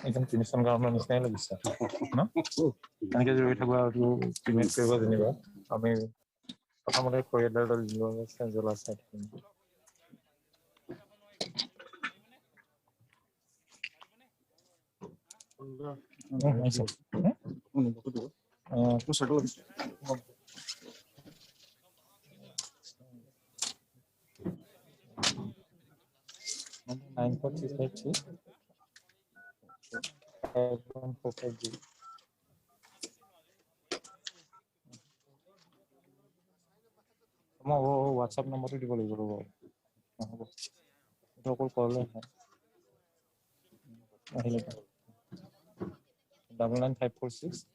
Even Kinishan government is not like no? I guess we talk about you Kinis people anyway. I mean, I'm like for your little you sense the last set. Nine 5.45G. WhatsApp number to develop. Call 99546.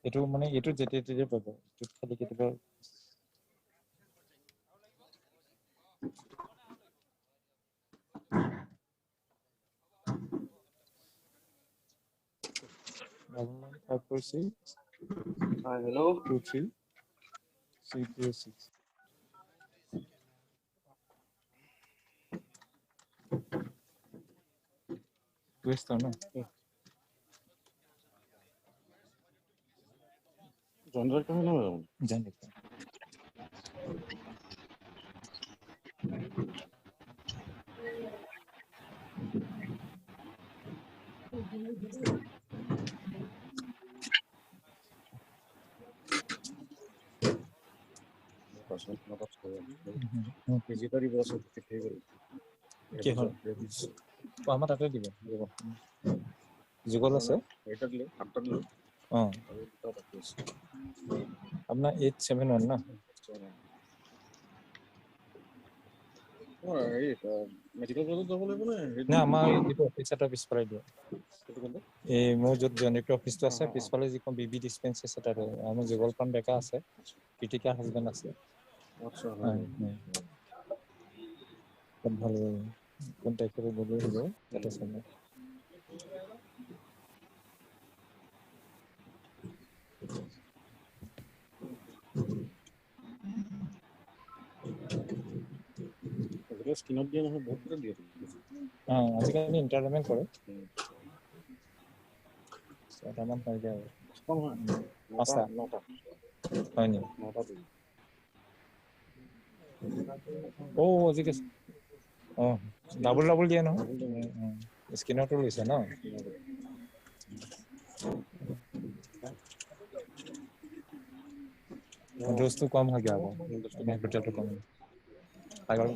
It will money it will get it to the 546. Hello. 23 326. West no? General कहाँ ना है? Janik. Digital was okay. Pama tata dibo. Jugol ase. After अपना 871 ना medical college যাব লাগিব না আমাৰ এইটো অফিস এটা পিছফালে দিয়ে এই মোৰ যত জেনেৰিক অফিসটো আছে পিছফালে যিখন বিবি ডিসপেন্সাৰী আছে তাতে আমাৰ জগলখন বেকা আছে ক্ৰিটিকা হাজবেণ্ড আছে আচ্ছা খুব ভালো কন্টাক্ট করে বলে দিব এটা সময় স্কিনত দিয়া নহয় বহুত করে দিয়ে আজিকালি ইন্টারনেট করে সেটামান পাই যায় কম হয় আচ্ছা হয় নি ও আজিকে ডাবল দিয়ে নহয় স্কিনতো লৈছে ন ডোজটো কম হয় গিয়া হস্পিটালটো কম Agar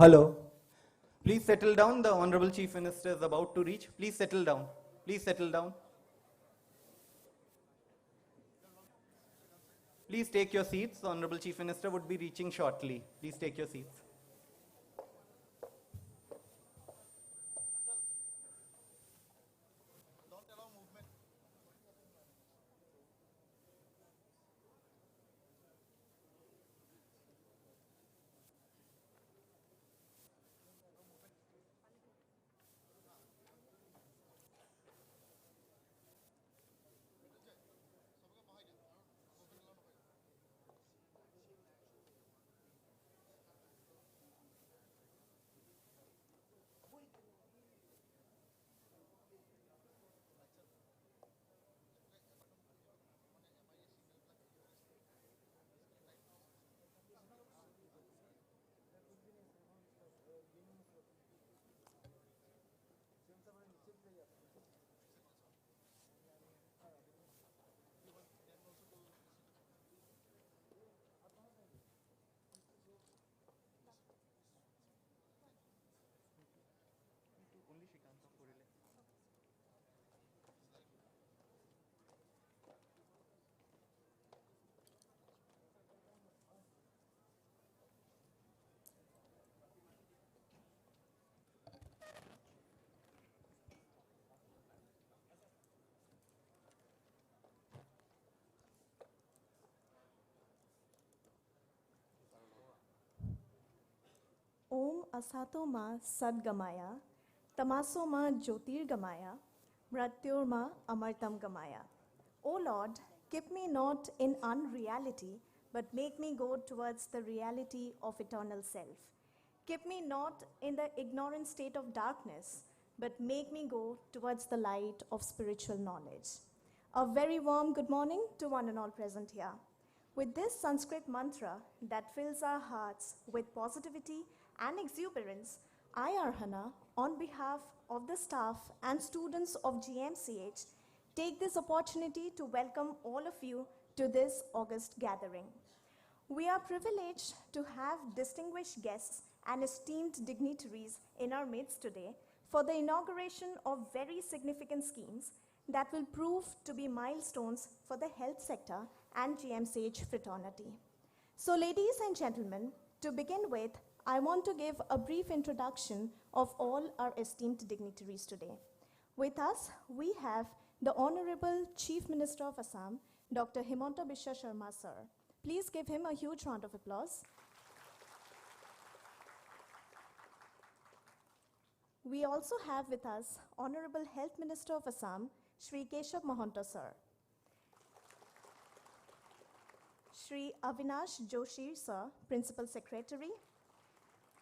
Hello. Please settle down. The Honorable Chief Minister is about to reach. Please settle down. Please settle down. Please take your seats. The Honorable Chief Minister would be reaching shortly. Please take your seats. Om asato ma sadgamaya, tamaso ma jyotirgamaya, mratyor ma amartam gamaya. O Lord, keep me not in unreality, but make me go towards the reality of eternal self. Keep me not in the ignorant state of darkness, but make me go towards the light of spiritual knowledge. A very warm good morning to one and all present here. With this Sanskrit mantra that fills our hearts with positivity and exuberance, I, Arhana, on behalf of the staff and students of GMCH, take this opportunity to welcome all of you to this August gathering. We are privileged to have distinguished guests and esteemed dignitaries in our midst today for the inauguration of very significant schemes that will prove to be milestones for the health sector and GMCH fraternity. So, ladies and gentlemen, to begin with, I want to give a brief introduction of all our esteemed dignitaries today. With us, we have the Honorable Chief Minister of Assam, Dr. Himanta Biswa Sharma, sir. Please give him a huge round of applause. We also have with us Honorable Health Minister of Assam, Shri Keshav Mahanta, sir. Shri Avinash Joshi, sir, Principal Secretary.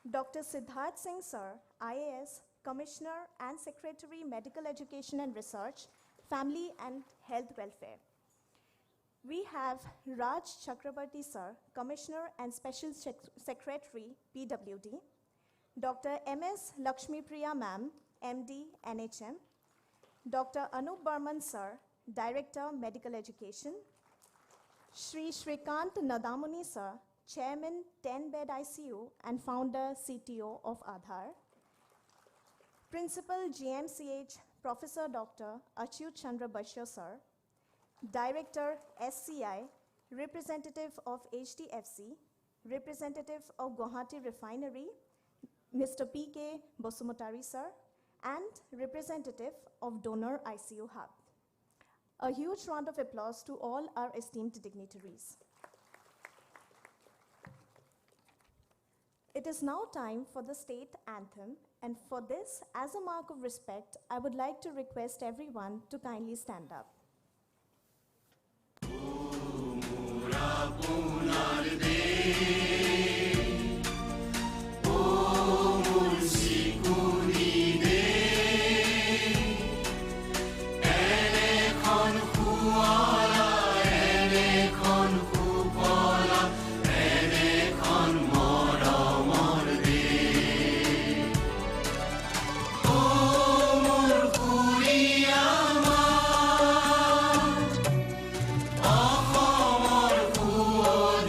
Dr. Siddharth Singh, sir, IAS, Commissioner and Secretary, Medical Education and Research, Family and Health Welfare. We have Raj Chakrabarti, sir, Commissioner and Special Secretary, PWD. Dr. M.S. Lakshmi Priya, ma'am, MD, NHM. Dr. Anup Burman, sir, Director, Medical Education. Shri Shrikant Nadamuni, sir, Chairman, 10BedICU and Founder, CTO of Aadhaar. Principal, GMCH, Professor Dr. Achyut Chandra Bashya, sir. Director, SCI, Representative of HDFC, Representative of Guwahati Refinery, Mr. P.K. Bosumotari, sir, and Representative of Donor ICU Hub. A huge round of applause to all our esteemed dignitaries. It is now time for the state anthem, and for this, as a mark of respect, I would like to request everyone to kindly stand up.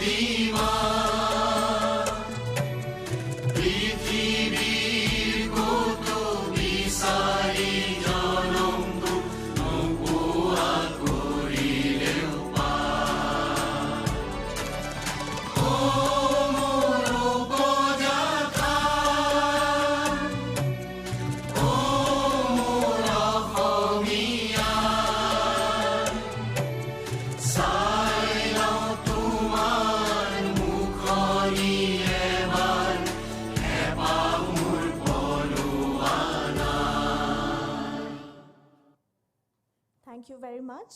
Dima Thank you very much.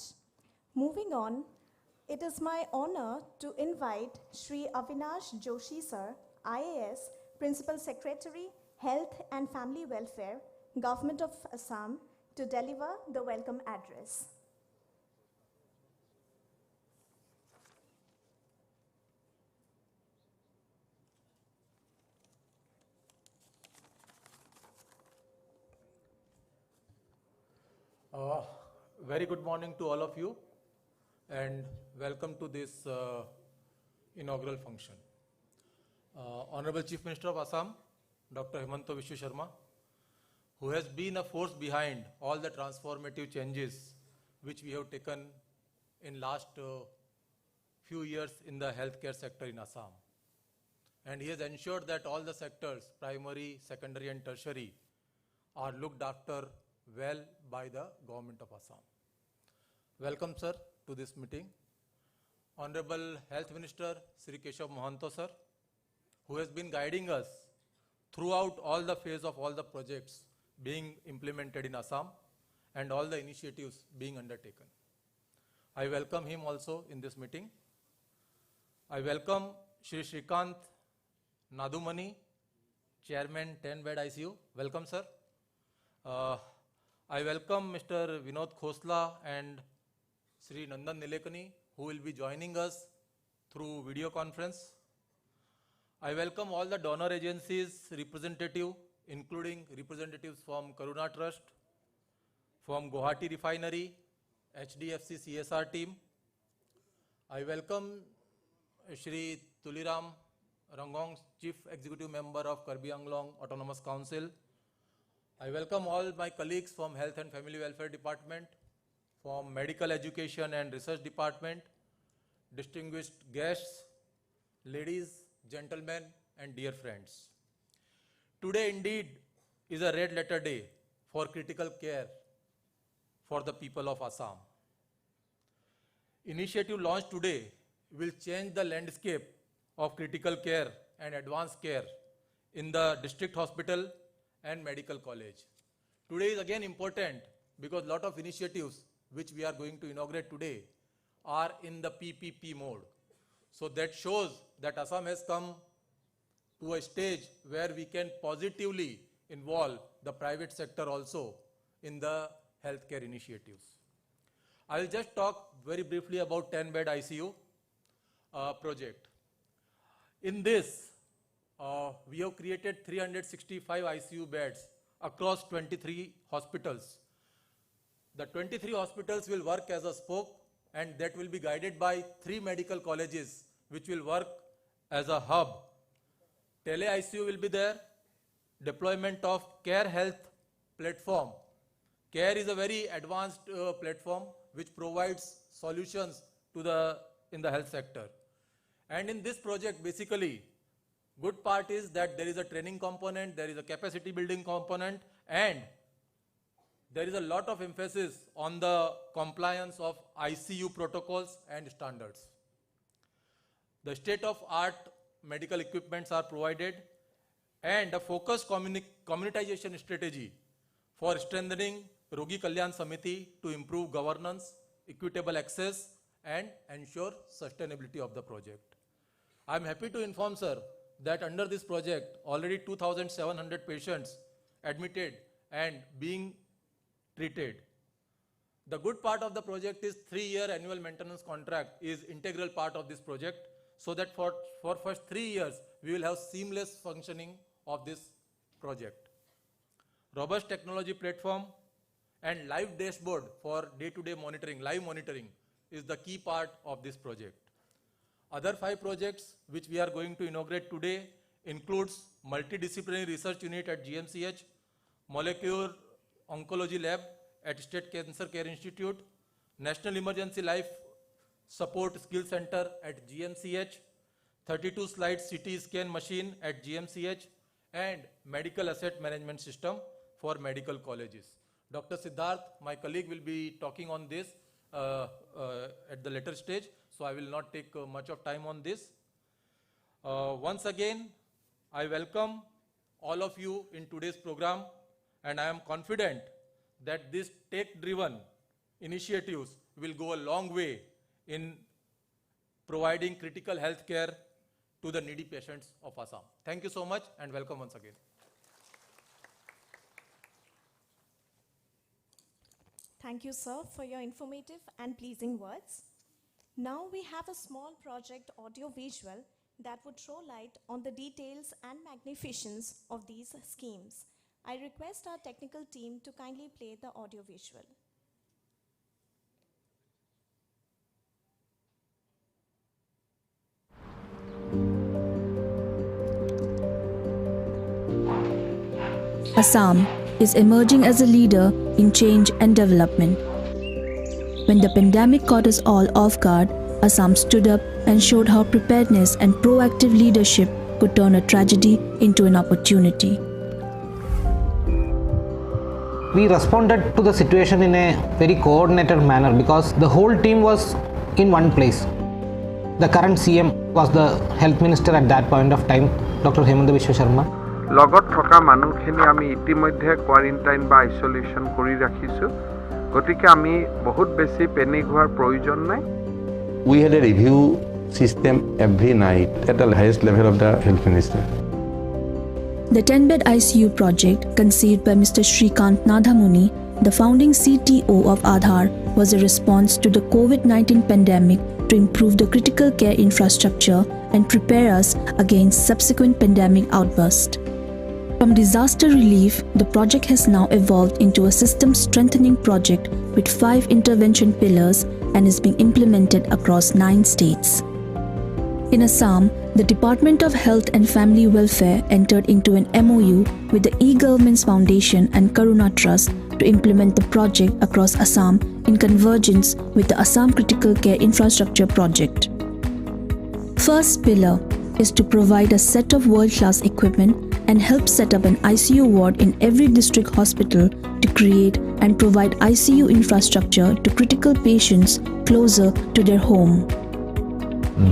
Moving on, it is my honor to invite Shri Avinash Joshi sir, IAS, Principal Secretary, Health and Family Welfare, Government of Assam, to deliver the welcome address. Very good morning to all of you and welcome to this inaugural function. Honorable Chief Minister of Assam, Dr. Himanta Biswa Sharma, who has been a force behind all the transformative changes which we have taken in last few years in the healthcare sector in Assam. And he has ensured that all the sectors, primary, secondary and tertiary, are looked after well by the government of Assam. Welcome, sir, to this meeting. Honorable Health Minister, Sri Keshav Mohanto, sir, who has been guiding us throughout all the phase of all the projects being implemented in Assam and all the initiatives being undertaken. I welcome him also in this meeting. I welcome Shri Shrikant Nadumani, Chairman 10BedICU. Welcome, sir. I welcome Mr. Vinod Khosla and Sri Nandan Nilekani, who will be joining us through video conference. I welcome all the donor agencies representative, including representatives from Karuna Trust, from Guwahati Refinery, HDFC CSR team. I welcome Shri Tuliram Rangong, Chief Executive Member of Karbi Anglong Autonomous Council. I welcome all my colleagues from Health and Family Welfare Department, from Medical Education and Research Department, distinguished guests, ladies, gentlemen, and dear friends. Today indeed is a red letter day for critical care for the people of Assam. Initiative launched today will change the landscape of critical care and advanced care in the district hospital and medical college. Today is again important because a lot of initiatives which we are going to inaugurate today are in the PPP mode. So that shows that Assam has come to a stage where we can positively involve the private sector also in the healthcare initiatives. I will just talk very briefly about 10BedICU project. In this, we have created 365 ICU beds across 23 hospitals. The 23 hospitals will work as a spoke, and that will be guided by 3 medical colleges which will work as a hub. TeleICU will be there, deployment of Care Health platform. Care is a very advanced platform which provides solutions to in the health sector. And in this project, basically, good part is that there is a training component, there is a capacity building component, and there is a lot of emphasis on the compliance of ICU protocols and standards. The state-of-art medical equipments are provided, and a focused communitization strategy for strengthening Rogi Kalyan Samiti to improve governance, equitable access, and ensure sustainability of the project. I am happy to inform, sir, that under this project, already 2,700 patients admitted and being treated. The good part of the project is 3-year annual maintenance contract is integral part of this project, so that for first 3 years, we will have seamless functioning of this project. Robust technology platform and live dashboard for day-to-day monitoring, live monitoring is the key part of this project. Other 5 projects which we are going to inaugurate today includes multidisciplinary research unit at GMCH, molecular oncology lab at State Cancer Care Institute, National Emergency Life Support Skill Center at GMCH, 32 slide CT scan machine at GMCH, and medical asset management system for medical colleges. Dr. Siddharth, my colleague, will be talking on this at the later stage, so I will not take much of time on this. Once again, I welcome all of you in today's program, and I am confident that this tech-driven initiatives will go a long way in providing critical health care to the needy patients of Assam. Thank you so much and welcome once again. Thank you, sir, for your informative and pleasing words. Now we have a small project audio-visual that would throw light on the details and magnificence of these schemes. I request our technical team to kindly play the audio-visual. Assam is emerging as a leader in change and development. When the pandemic caught us all off guard, Assam stood up and showed how preparedness and proactive leadership could turn a tragedy into an opportunity. We responded to the situation in a very coordinated manner because the whole team was in one place. The current CM was the health minister at that point of time, Dr. Hemanta Biswa Sharma. লগত থকা মানুহখিনি আমি ইতিমধ্যে quarantine বা isolation কৰি ৰাখিছো গতিকে আমি বহুত বেছি পেনিক হোৱাৰ প্ৰয়োজন নাই We had a review system every night at the highest level of the health minister. The 10BedICU project, conceived by Mr. Shrikant Nadhamuni, the founding CTO of Aadhaar, was a response to the COVID-19 pandemic to improve the critical care infrastructure and prepare us against subsequent pandemic outbursts. From disaster relief, the project has now evolved into a system-strengthening project with 5 intervention pillars and is being implemented across 9 states. In Assam, the Department of Health and Family Welfare entered into an MOU with the E-Government's Foundation and Karuna Trust to implement the project across Assam in convergence with the Assam Critical Care Infrastructure Project. First pillar is to provide a set of world-class equipment and help set up an ICU ward in every district hospital to create and provide ICU infrastructure to critical patients closer to their home.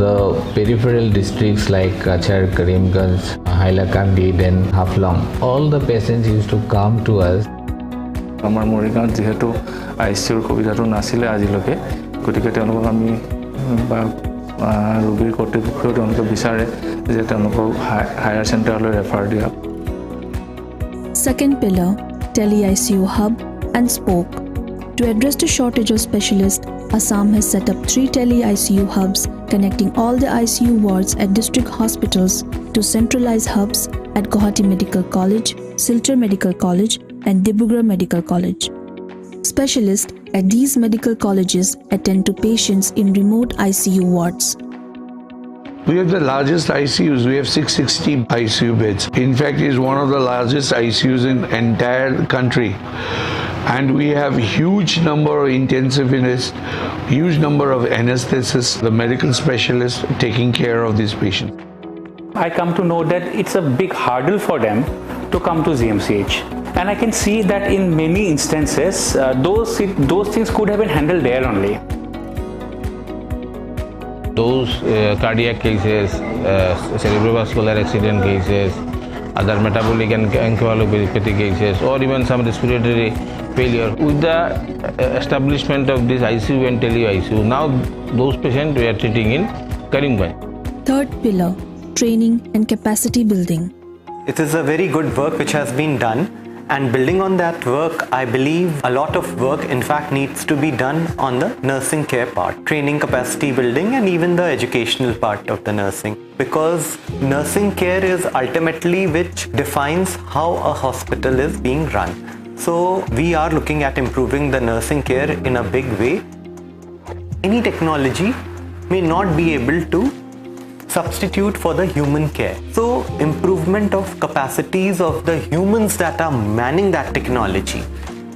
The peripheral districts like Kachar, Karimganj, Hailakandi, then Haflong, all the patients used to come to us. আমাৰ মৰিগাঁৱত যেহেতু ICUৰ সুবিধাটো নাছিলে আজিলৈকে গতিকে তেওঁলোকক আমি ৰোগীৰ কৰ্তৃপক্ষই তেওঁলোকে বিচাৰে যে তেওঁলোকক হায়াৰ চেণ্টাৰলৈ ৰেফাৰ দিয়া Second pillar, TeleICU hub and spoke. To address the shortage of specialists, Assam has set up 3 TeleICU hubs connecting all the ICU wards at district hospitals to centralized hubs at Guwahati Medical College, Silchar Medical College and Dibrugarh Medical College. Specialists at these medical colleges attend to patients in remote ICU wards. We have the largest ICUs. We have 660 ICU beds. In fact, it's one of the largest ICUs in the entire country. And we have huge number of intensivists, huge number of anesthetists, the medical specialists taking care of these patients. I come to know that it's a big hurdle for them to come to GMCH. And I can see that in many instances, those things could have been handled there only. Those cardiac cases, cerebrovascular accident cases, other metabolic and encephalopathy cases, or even some respiratory failure. With the establishment of this ICU and TeleICU, now those patients we are treating in Karimganj. Third pillar, training and capacity building. It is a very good work which has been done. And building on that work, I believe a lot of work in fact needs to be done on the nursing care part, training, capacity building and even the educational part of the nursing. Because nursing care is ultimately which defines how a hospital is being run. So we are looking at improving the nursing care in a big way. Any technology may not be able to substitute for the human care. So improvement of capacities of the humans that are manning that technology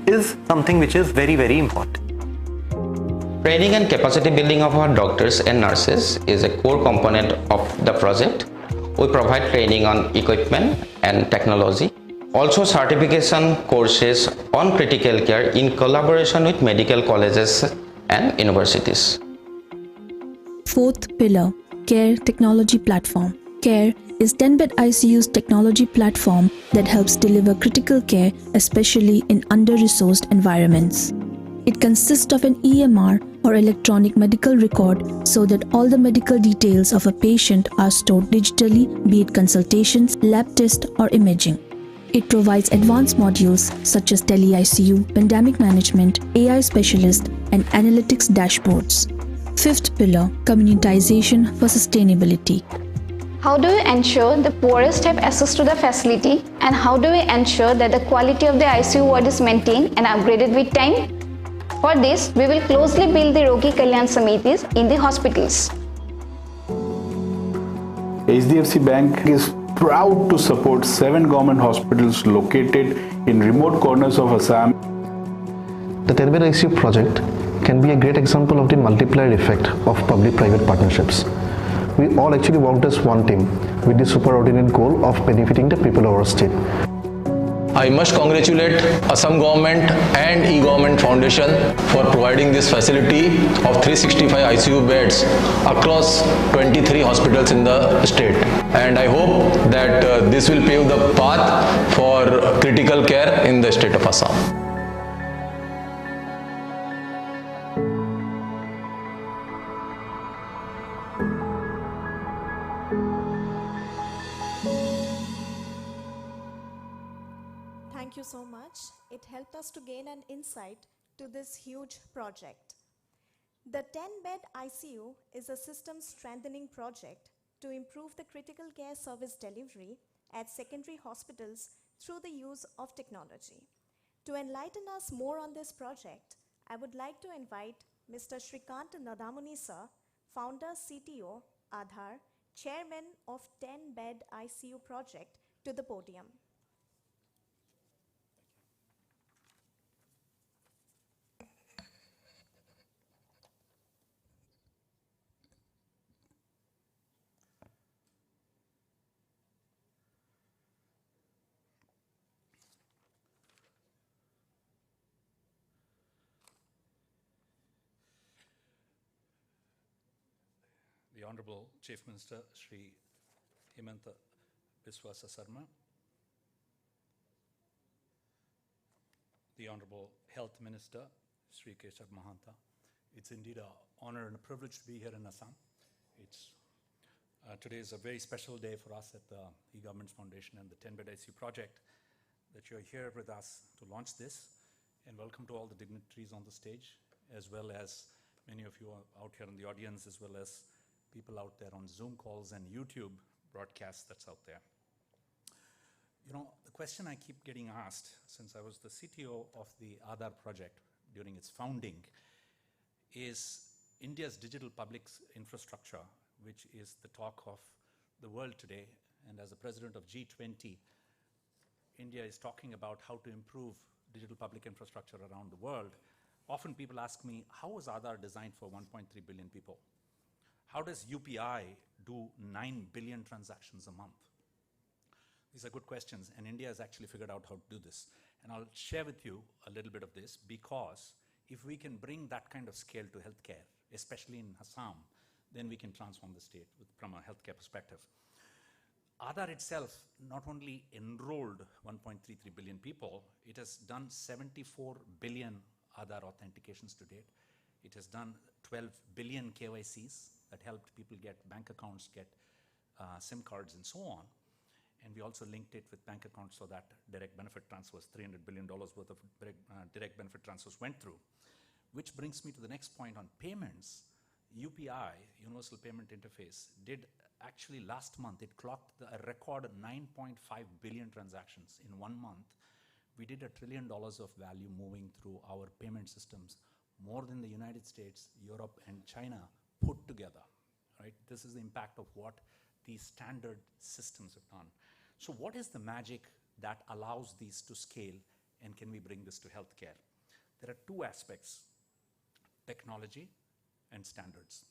is something which is very, very important. Training and capacity building of our doctors and nurses is a core component of the project. We provide training on equipment and technology. Also certification courses on critical care in collaboration with medical colleges and universities. Fourth pillar, Care Technology Platform. CARE is 10BedICU's technology platform that helps deliver critical care, especially in under-resourced environments. It consists of an EMR or electronic medical record so that all the medical details of a patient are stored digitally, be it consultations, lab tests, or imaging. It provides advanced modules such as TeleICU, pandemic management, AI specialist, and analytics dashboards. Fifth pillar, communitization for sustainability. How do we ensure the poorest have access to the facility, and how do we ensure that the quality of the ICU ward is maintained and upgraded with time? For this, we will closely build the Rogi Kalyan Samitis in the hospitals. HDFC Bank is proud to support 7 government hospitals located in remote corners of Assam. The 10BedICU project can be a great example of the multiplier effect of public-private partnerships. We all actually worked as one team with the superordinate goal of benefiting the people of our state. I must congratulate Assam government and e-government foundation for providing this facility of 365 ICU beds across 23 hospitals in the state. And I hope that this will pave the path for critical care in the state of Assam. Thank you so much. It helped us to gain an insight to this huge project. The 10-bed ICU is a system strengthening project to improve the critical care service delivery at secondary hospitals through the use of technology. To enlighten us more on this project, I would like to invite Mr. Shrikant Nadhamuni sir, founder CTO, Aadhaar, chairman of 10-bed ICU project, to the podium. The Honorable Chief Minister, Shri Himanta Biswa Sarma, the Honorable Health Minister, Shri Keshav Mahanta. It's indeed an honor and a privilege to be here in Assam. Today is a very special day for us at the E-Government Foundation and the 10BedICU project that you're here with us to launch this. And welcome to all the dignitaries on the stage, as well as many of you out here in the audience, as well as people out there on Zoom calls and YouTube broadcasts that's out there. You know, the question I keep getting asked since I was the CTO of the Aadhaar project during its founding is India's digital public infrastructure, which is the talk of the world today. And as the president of G20, India is talking about how to improve digital public infrastructure around the world. Often people ask me, how was Aadhaar designed for 1.3 billion people? How does UPI do 9 billion transactions a month? These are good questions, and India has actually figured out how to do this. And I'll share with you a little bit of this, because if we can bring that kind of scale to healthcare, especially in Assam, then we can transform the state from a healthcare perspective. Aadhaar itself not only enrolled 1.33 billion people, it has done 74 billion Aadhaar authentications to date. It has done 12 billion KYCs that helped people get bank accounts, get SIM cards, and so on. And we also linked it with bank accounts so that direct benefit transfers, $300 billion worth of direct benefit transfers went through. Which brings me to the next point on payments. UPI, Universal Payment Interface, did actually last month, it clocked a record 9.5 billion transactions in 1 month. We did $1 trillion of value moving through our payment systems, more than the United States, Europe, and China put together, right? This is the impact of what these standard systems have done. So what is the magic that allows these to scale, and can we bring this to healthcare? There are two aspects, technology and standards.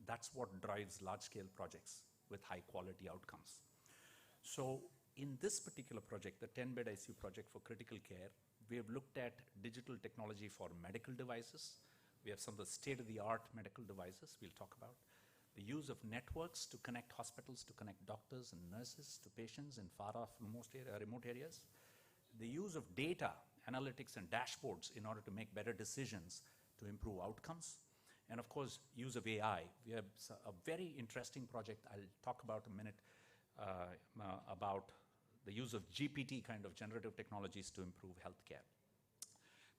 That's what drives large-scale projects with high-quality outcomes. So in this particular project, the 10BedICU project for critical care, we have looked at digital technology for medical devices. We have some of the state-of-the-art medical devices we'll talk about. The use of networks to connect hospitals, to connect doctors and nurses to patients in far-off remote areas. The use of data analytics and dashboards in order to make better decisions to improve outcomes. And of course, use of AI. We have a very interesting project I'll talk about in a minute about the use of GPT kind of generative technologies to improve healthcare.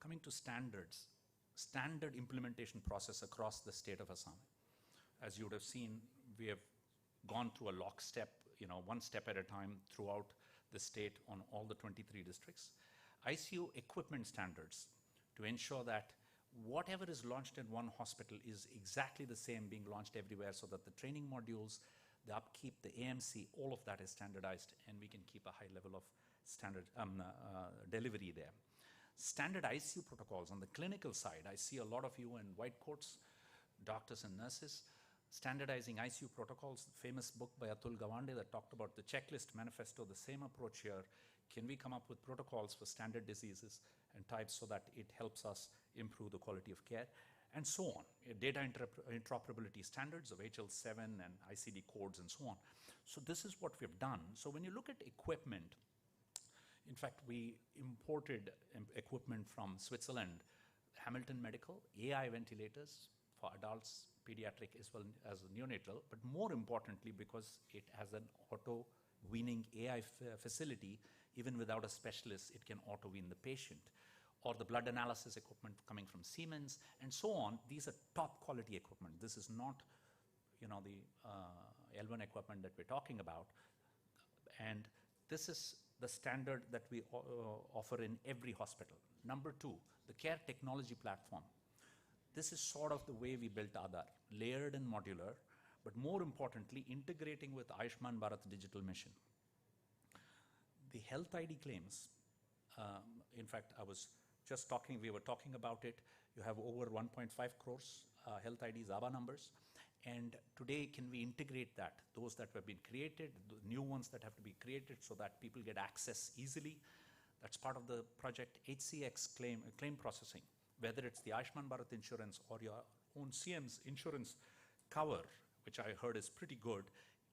Coming to standards, standard implementation process across the state of Assam. As you would have seen, we have gone through a lockstep, one step at a time throughout the state on all the 23 districts. ICU equipment standards to ensure that whatever is launched in one hospital is exactly the same being launched everywhere, so that the training modules, the upkeep, the AMC, all of that is standardized, and we can keep a high level of standard delivery there. Standard ICU protocols on the clinical side. I see a lot of you in white coats, doctors and nurses, standardizing ICU protocols. Famous book by Atul Gawande that talked about the checklist manifesto, the same approach here. Can we come up with protocols for standard diseases and types so that it helps us improve the quality of care, and so on. Data interoperability standards of HL7 and ICD codes and so on. So this is what we've done. So when you look at equipment, in fact, we imported equipment from Switzerland, Hamilton Medical, AI ventilators for adults, pediatric as well as neonatal, but more importantly because it has an auto-weaning AI facility. Even without a specialist, it can auto-wean the patient. Or the blood analysis equipment coming from Siemens, and so on. These are top quality equipment. This is not, the L1 equipment that we're talking about. And this is the standard that we offer in every hospital. Number two, the care technology platform. This is sort of the way we built Aadhaar, layered and modular, but more importantly, integrating with Ayushman Bharat digital mission. The health ID claims, in fact, we were talking about it. You have over 1.5 crores health IDs, ABA numbers. And today, can we integrate that? Those that have been created, the new ones that have to be created so that people get access easily. That's part of the project. HCX claim processing, whether it's the Ayushman Bharat insurance or your own CM's insurance cover, which I heard is pretty good.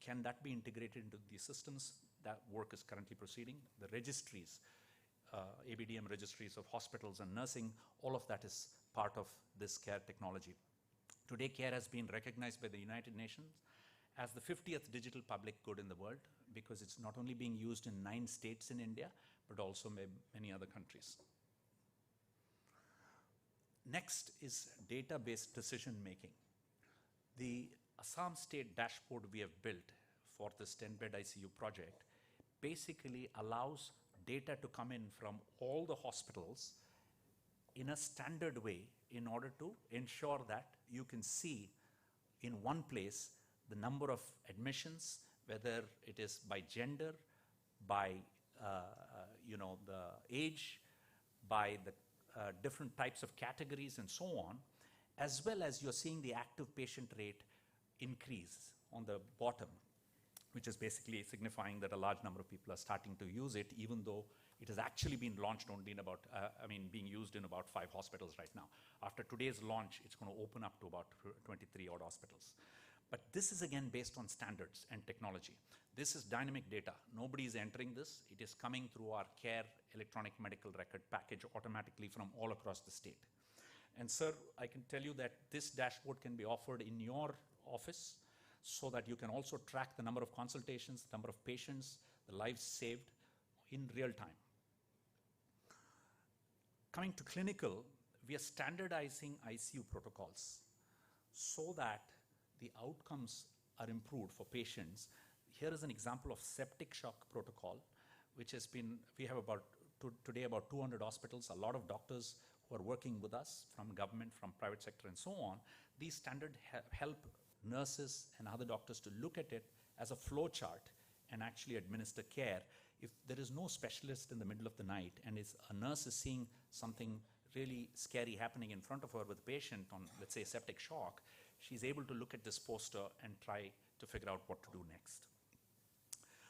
Can that be integrated into the systems? That work is currently proceeding. The registries, ABDM registries of hospitals and nursing, all of that is part of this care technology. Today, care has been recognized by the United Nations as the 50th digital public good in the world, because it's not only being used in 9 states in India, but also many other countries. Next is data-based decision making. The Assam State dashboard we have built for this 10BedICU project basically allows data to come in from all the hospitals in a standard way in order to ensure that you can see in one place the number of admissions, whether it is by gender, by the age, by the different types of categories and so on, as well as you're seeing the active patient rate increase on the bottom, which is basically signifying that a large number of people are starting to use it, even though it has actually been launched only in about, being used in about 5 hospitals right now. After today's launch, it's going to open up to about 23 odd hospitals. But this is again based on standards and technology. This is dynamic data. Nobody is entering this. It is coming through our care electronic medical record package automatically from all across the state. And sir, I can tell you that this dashboard can be offered in your office so that you can also track the number of consultations, the number of patients, the lives saved in real time. Coming to clinical, we are standardizing ICU protocols so that the outcomes are improved for patients. Here is an example of septic shock protocol, which has been, we have today about 200 hospitals, a lot of doctors who are working with us from government, from private sector and so on. These standards help nurses and other doctors to look at it as a flow chart and actually administer care. If there is no specialist in the middle of the night and a nurse is seeing something really scary happening in front of her with a patient on, let's say, septic shock, she's able to look at this poster and try to figure out what to do next.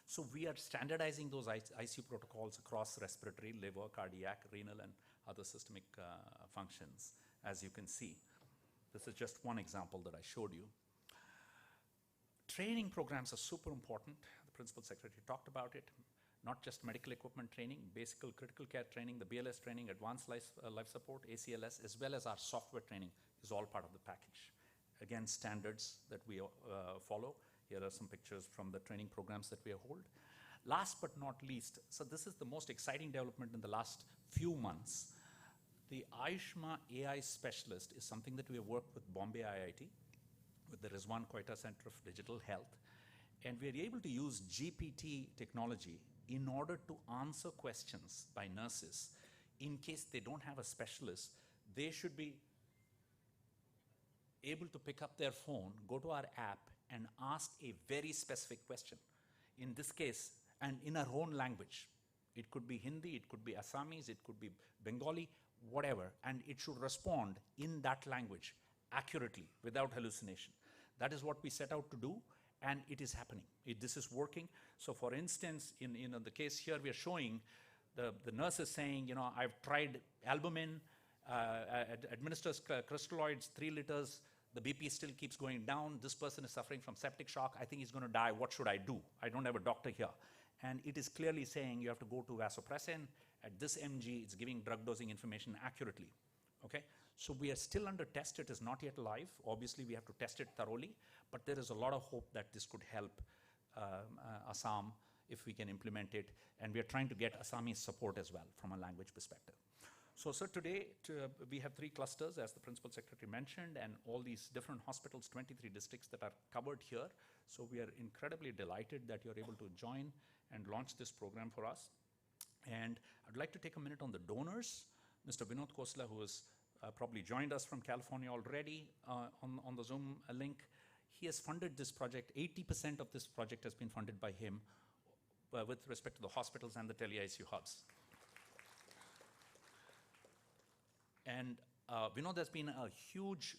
So we are standardizing those ICU protocols across respiratory, liver, cardiac, renal, and other systemic functions, as you can see. This is just one example that I showed you. Training programs are super important. The Principal Secretary talked about it. not just medical equipment training, basic critical care training, the BLS training, advanced life support, ACLS, as well as our software training is all part of the package. Again, standards that we follow. Here are some pictures from the training programs that we hold. Last but not least, so this is the most exciting development in the last few months. The Ayushma AI specialist is something that we have worked with Bombay IIT, with the Rizwan Quetta Center of Digital Health. And we are able to use GPT technology in order to answer questions by nurses. In case they don't have a specialist, they should be able to pick up their phone, go to our app, and ask a very specific question. In this case, and in our own language. It could be Hindi, it could be Assamese, it could be Bengali, whatever, and it should respond in that language accurately, without hallucination. That is what we set out to do, and it is happening. This is working. So for instance, in the case here, we are showing the nurse is saying, I've tried albumin, administers crystalloids, 3 liters, the BP still keeps going down, this person is suffering from septic shock, I think he's going to die, what should I do? I don't have a doctor here. And it is clearly saying you have to go to vasopressin, at this mg, it's giving drug dosing information accurately, okay? So we are still under test, it is not yet live. Obviously, we have to test it thoroughly, but there is a lot of hope that this could help Assam if we can implement it. And we are trying to get Assamese support as well from a language perspective. So sir, today we have 3 clusters, as the Principal Secretary mentioned, and all these different hospitals, 23 districts that are covered here. So we are incredibly delighted that you're able to join and launch this program for us. And I'd like to take a minute on the donors. Mr. Vinod Khosla, who has probably joined us from California already on the Zoom link, he has funded this project. 80% of this project has been funded by him with respect to the hospitals and the TeleICU hubs. And Vinod has been a huge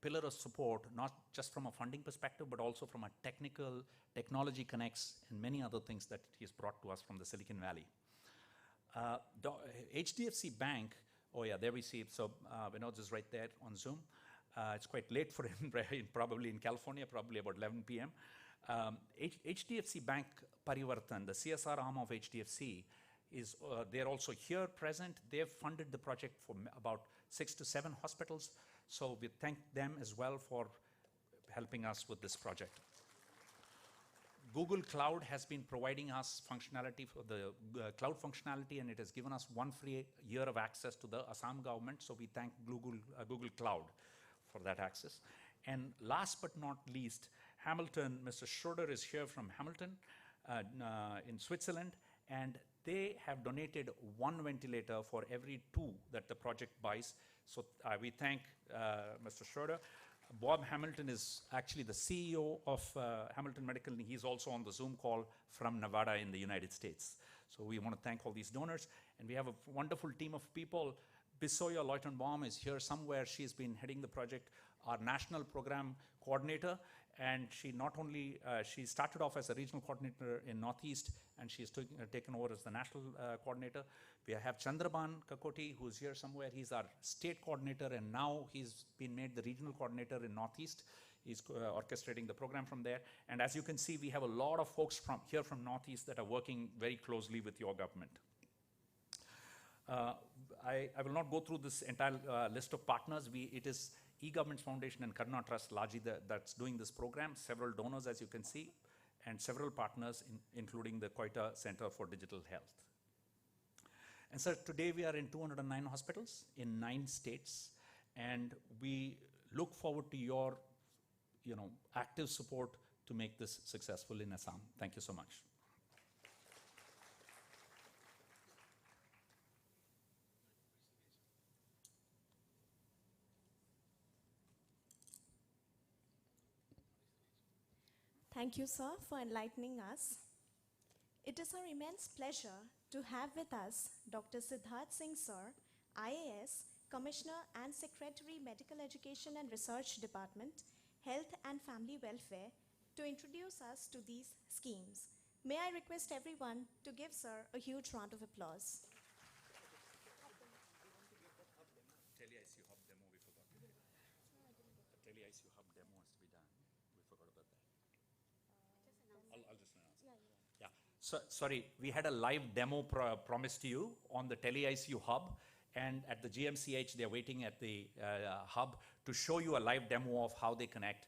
pillar of support, not just from a funding perspective, but also from a technology connects and many other things that he's brought to us from the Silicon Valley. HDFC Bank, oh yeah, there we see it. So Vinod is right there on Zoom. It's quite late for him, probably in California, probably about 11 p.m. HDFC Bank Parivartan, the CSR arm of HDFC, they're also here present. They've funded the project for about 6 to 7 hospitals. So we thank them as well for helping us with this project. Google Cloud has been providing us functionality for the cloud functionality, and it has given us 1 free year of access to the Assam government. So we thank Google Cloud for that access. And last but not least, Hamilton, Mr. Schroeder is here from Hamilton in Switzerland, and they have donated 1 ventilator for every 2 that the project buys. So we thank Mr. Schroeder. Bob Hamilton is actually the CEO of Hamilton Medical, and he's also on the Zoom call from Nevada in the United States. So we want to thank all these donors. And we have a wonderful team of people. Bisoya Leutenbaum is here somewhere. She's been heading the project, our national program coordinator. And she not only, she started off as a regional coordinator in Northeast, and she's taken over as the national coordinator. We have Chandraban Kakoti, who's here somewhere. He's our state coordinator, and now he's been made the regional coordinator in Northeast. He's orchestrating the program from there. And as you can see, we have a lot of folks here from Northeast that are working very closely with your government. I will not go through this entire list of partners. It is E-Governments Foundation and Karuna Trust largely that's doing this program, several donors as you can see, and several partners including the Quetta Center for Digital Health. And so today we are in 209 hospitals in 9 states, and we look forward to your active support to make this successful in Assam. Thank you so much. Thank you, sir, for enlightening us. It is our immense pleasure to have with us Dr. Siddharth Singh, sir, IAS, Commissioner and Secretary, Medical Education and Research Department, Health and Family Welfare, to introduce us to these schemes. May I request everyone to give sir a huge round of applause. TeleICU hub demo, we forgot to do. The TeleICU hub demo has to be done. We forgot about that. I'll just announce it. Yeah. sorry, we had a live demo promised to you on the TeleICU hub, and at the GMCH, they're waiting at the hub to show you a live demo of how they connect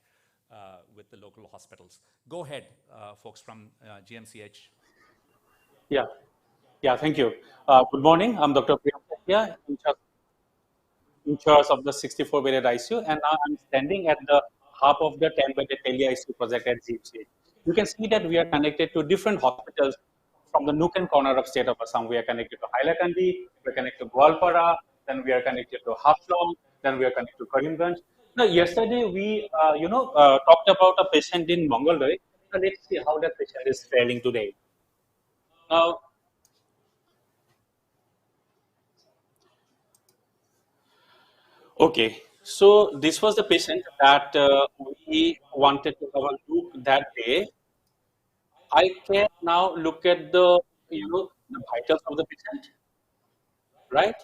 with the local hospitals. Go ahead, folks from GMCH. Yeah, thank you. Good morning. I'm Dr. Priyanka, in charge of the 64-bedded ICU, and now I'm standing at the hub of the 10-bedded TeleICU project at GMCH. You can see that we are connected to different hospitals from the nook and corner of state of Assam. We are connected to Hailakandi, we are connected to Guwahati, then we are connected to Haflong, then we are connected to Karimganj. Now, yesterday we, talked about a patient in Mangalore. Now, let's see how that patient is faring today. Now, okay, so this was the patient that we wanted to have a look that day. I can now look at the, the vitals of the patient, right?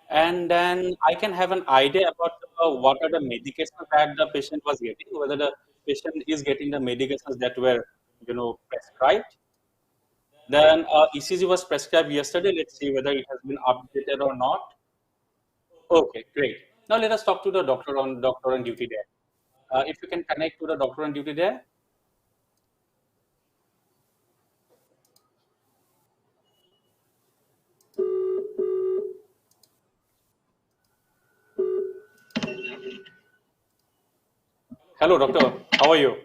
And then I can have an idea about what are the medications that the patient was getting, whether the patient is getting the medications that were, prescribed. Then ECG was prescribed yesterday. Let's see whether it has been updated or not. Okay, great. Now let us talk to the doctor on duty there. If you can connect to the doctor on duty there. Hello, doctor. How are you?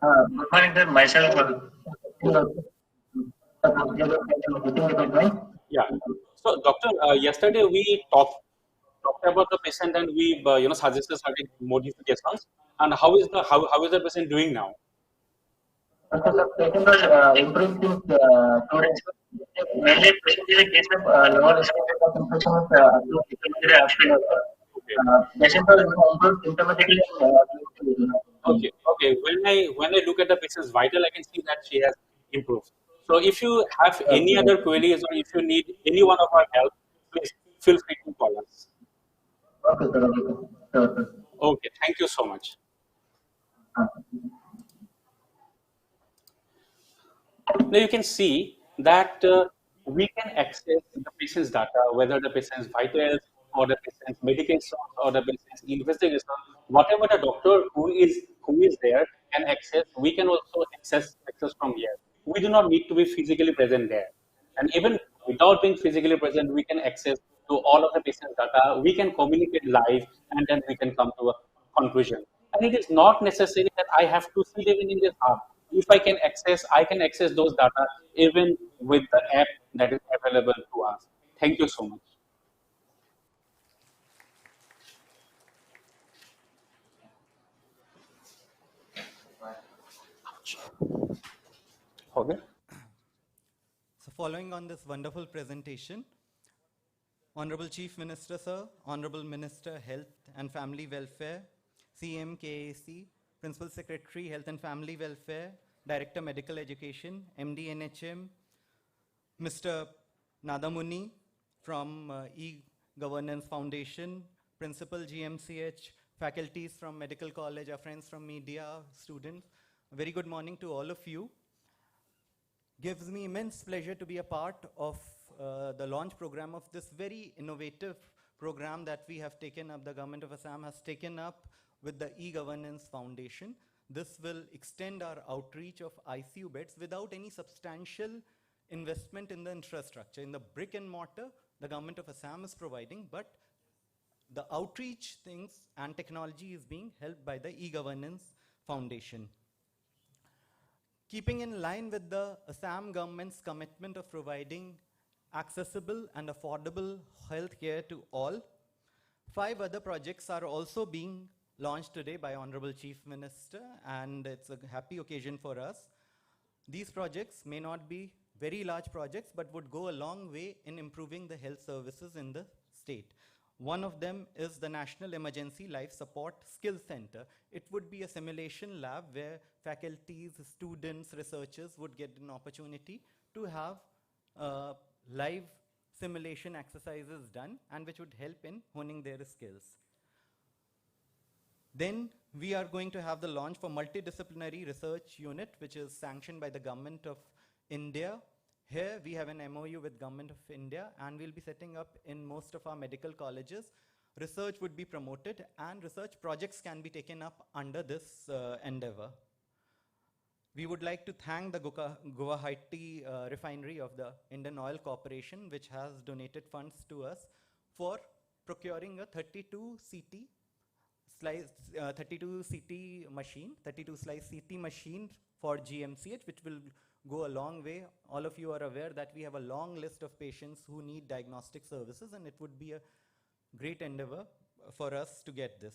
Good morning, sir. Myself. Yeah. So, doctor, yesterday we talked about the patient and we, suggested certain modifications. And how is the patient doing now? The patient was improved since 2 days. Mainly, patient is a case of lower risk of infection with patient was improved symptomatically. Okay. When I look at the patient's vital, I can see that she has improved. So if you have any other queries or if you need any one of our help, please feel free to call us. Okay, sir. Okay, thank you so much. Now you can see that we can access the patient's data, whether the patient's vitals or the patient's medication or the patient's investigation, whatever the doctor who is there can access, we can also access from here. We do not need to be physically present there. And even without being physically present, we can access to all of the patient's data, we can communicate live, and then we can come to a conclusion. And it is not necessary that I have to sit even in this hub. If I can access those data even with the app that is available to us. Thank you so much. Okay. So following on this wonderful presentation, Honorable Chief Minister, Sir, Honorable Minister, Health and Family Welfare, CMKAC, Principal Secretary, Health and Family Welfare, Director, Medical Education, MD, NHM, Mr. Nadamuni from E-Governance Foundation, Principal, GMCH, faculties from Medical College, our friends from media, students. A very good morning to all of you. Gives me immense pleasure to be a part of the launch program of this very innovative program that we have taken up, the government of Assam has taken up with the E-Governance Foundation. This will extend our outreach of ICU beds without any substantial investment in the infrastructure. In the brick and mortar, the government of Assam is providing, but the outreach things and technology is being helped by the E-Governance Foundation. Keeping in line with the Assam government's commitment of providing accessible and affordable health care to all, 5 other projects are also being launched today by Honorable Chief Minister, and it's a happy occasion for us. These projects may not be very large projects, but would go a long way in improving the health services in the state. One of them is the National Emergency Life Support Skill Center. It would be a simulation lab where faculties, students, researchers would get an opportunity to have live simulation exercises done, and which would help in honing their skills. Then we are going to have the launch for multidisciplinary research unit, which is sanctioned by the government of India. Here we have an MOU with Government of India, and we'll be setting up in most of our medical colleges. Research would be promoted, and research projects can be taken up under this endeavor. We would like to thank the Guwahati refinery of the Indian Oil Corporation, which has donated funds to us for procuring a 32 slice CT machine for GMCH, which will go a long way. All of you are aware that we have a long list of patients who need diagnostic services, and it would be a great endeavor for us to get this.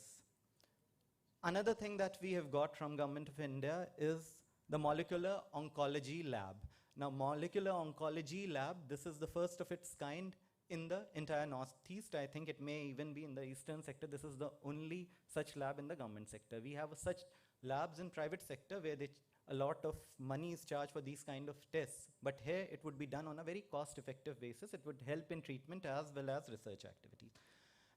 Another thing that we have got from Government of India is the Molecular Oncology Lab. Now, Molecular Oncology Lab, this is the first of its kind in the entire Northeast. I think it may even be in the eastern sector. This is the only such lab in the government sector. We have such labs in private sector where a lot of money is charged for these kind of tests. But here it would be done on a very cost-effective basis. It would help in treatment as well as research activities.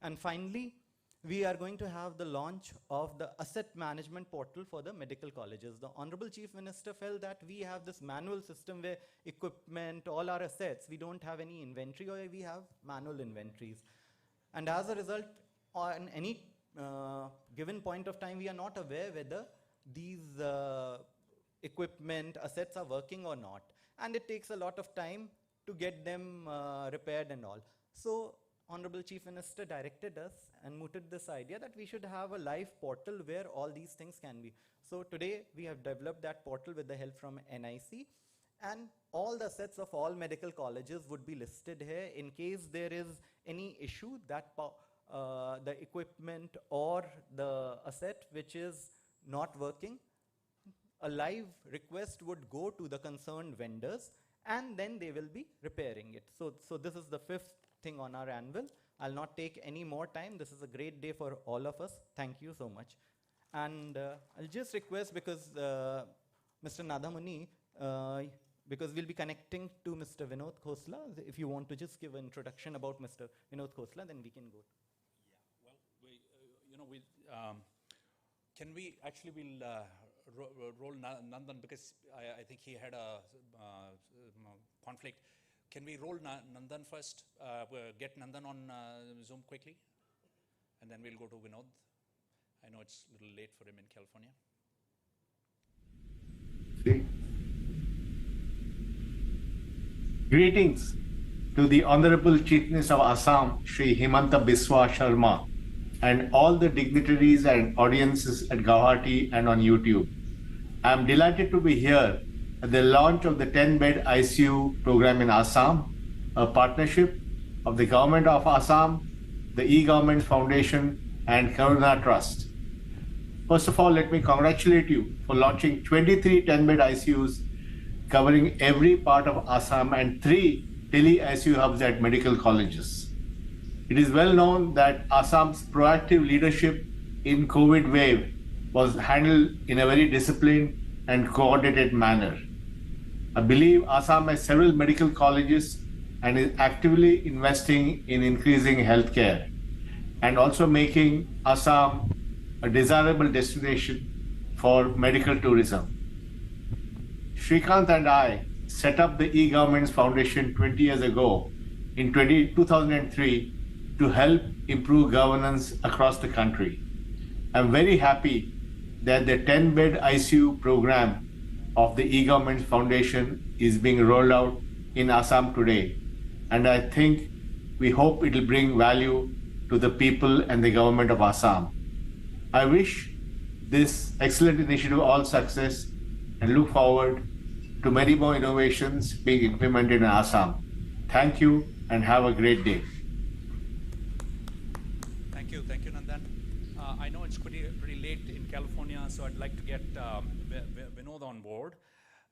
And finally, we are going to have the launch of the asset management portal for the medical colleges. The Honorable Chief Minister felt that we have this manual system where equipment, all our assets, we don't have any inventory, or we have manual inventories. And as a result, on any given point of time, we are not aware whether these equipment, assets are working or not. And it takes a lot of time to get them repaired and all. So, Honorable Chief Minister directed us and mooted this idea that we should have a live portal where all these things can be. So today we have developed that portal with the help from NIC, and all the assets of all medical colleges would be listed here. In case there is any issue that the equipment or the asset which is not working, a live request would go to the concerned vendors, and then they will be repairing it. So this is the fifth thing on our anvil. I'll not take any more time. This is a great day for all of us. Thank you so much. And I'll just request, because Mr. Nadhamuni, because we'll be connecting to Mr. Vinod Khosla, if you want to just give an introduction about Mr. Vinod Khosla, then we can go. Yeah, well, can we actually, we'll roll Nandan, because I think he had a conflict. Can we roll Nandan first? Get Nandan on Zoom quickly, and then we'll go to Vinod. I know it's a little late for him in California. Greetings to the Honorable Chief Minister of Assam, Shri Himanta Biswa Sharma, and all the dignitaries and audiences at Guwahati and on YouTube. I am delighted to be here at the launch of the 10-bed ICU program in Assam, a partnership of the Government of Assam, the E-Government Foundation, and Karuna Trust. First of all, let me congratulate you for launching 23 10-bed ICUs covering every part of Assam and 3 TeleICU hubs at medical colleges. It is well known that Assam's proactive leadership in COVID wave was handled in a very disciplined and coordinated manner. I believe Assam has several medical colleges and is actively investing in increasing healthcare and also making Assam a desirable destination for medical tourism. Shrikant and I set up the E-Government's Foundation 20 years ago in 2003 to help improve governance across the country. I'm very happy that the 10-bed ICU program of the E-Government Foundation is being rolled out in Assam today. And I think we hope it will bring value to the people and the government of Assam. I wish this excellent initiative all success and look forward to many more innovations being implemented in Assam. Thank you and have a great day. Thank you, Nandan. I know it's pretty late in California, so I'd like to get Vinod on board.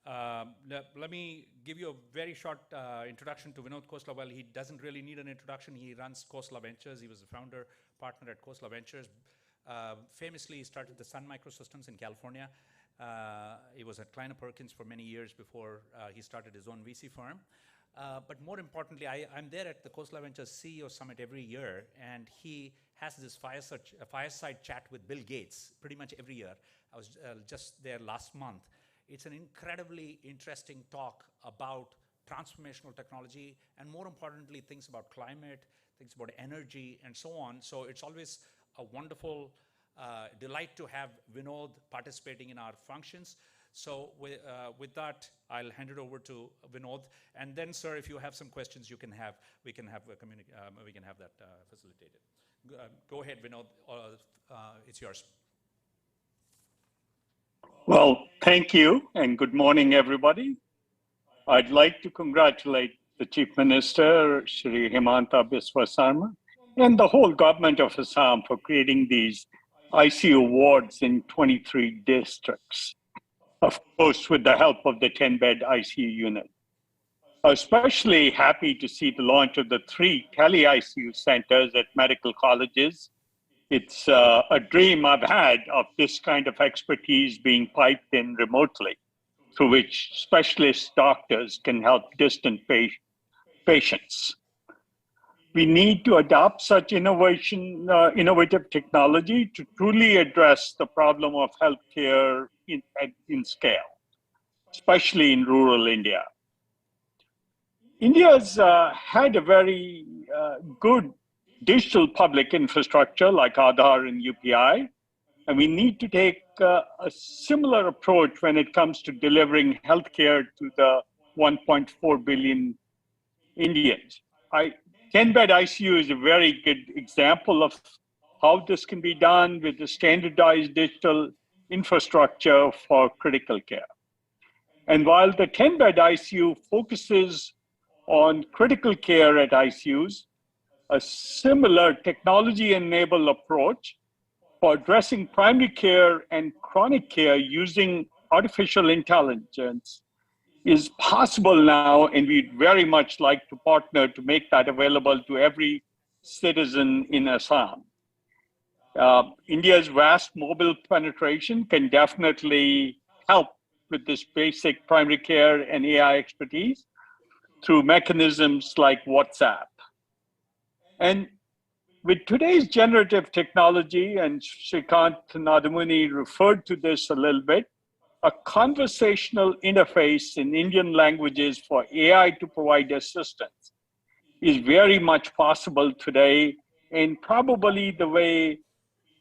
Let me give you a very short introduction to Vinod Khosla. Well, he doesn't really need an introduction. He runs Khosla Ventures. He was the founder partner at Khosla Ventures. Famously, he started the Sun Microsystems in California. He was at Kleiner Perkins for many years before he started his own VC firm. But more importantly, I'm there at the Khosla Ventures CEO Summit every year, and he has this fireside chat with Bill Gates pretty much every year. I was just there last month. It's an incredibly interesting talk about transformational technology, and more importantly, things about climate, things about energy, and so on. So it's always a wonderful delight to have Vinod participating in our functions. So with that, I'll hand it over to Vinod, and then, sir, if you have some questions, we can have that facilitated. Go ahead, Vinod. It's yours. Well, thank you, and good morning, everybody. I'd like to congratulate the Chief Minister, Shri Himanta Biswa Sarma, and the whole government of Assam for creating these ICU wards in 23 districts, of course, with the help of the 10-bed ICU unit. I'm especially happy to see the launch of the 3 TeleICU centers at medical colleges. It's a dream I've had of this kind of expertise being piped in remotely, through which specialist doctors can help distant patients. We need to adopt such innovative technology to truly address the problem of healthcare in scale, especially in rural India. India's had a very good digital public infrastructure like Aadhaar and UPI, and we need to take a similar approach when it comes to delivering healthcare to the 1.4 billion Indians. 10-bed ICU is a very good example of how this can be done with the standardized digital infrastructure for critical care. And while the 10-bed ICU focuses on critical care at ICUs, a similar technology-enabled approach for addressing primary care and chronic care using artificial intelligence is possible now, and we'd very much like to partner to make that available to every citizen in Assam. India's vast mobile penetration can definitely help with this basic primary care and AI expertise through mechanisms like WhatsApp. And with today's generative technology, and Shrikant Nadamuni referred to this a little bit, a conversational interface in Indian languages for AI to provide assistance is very much possible today, and probably the way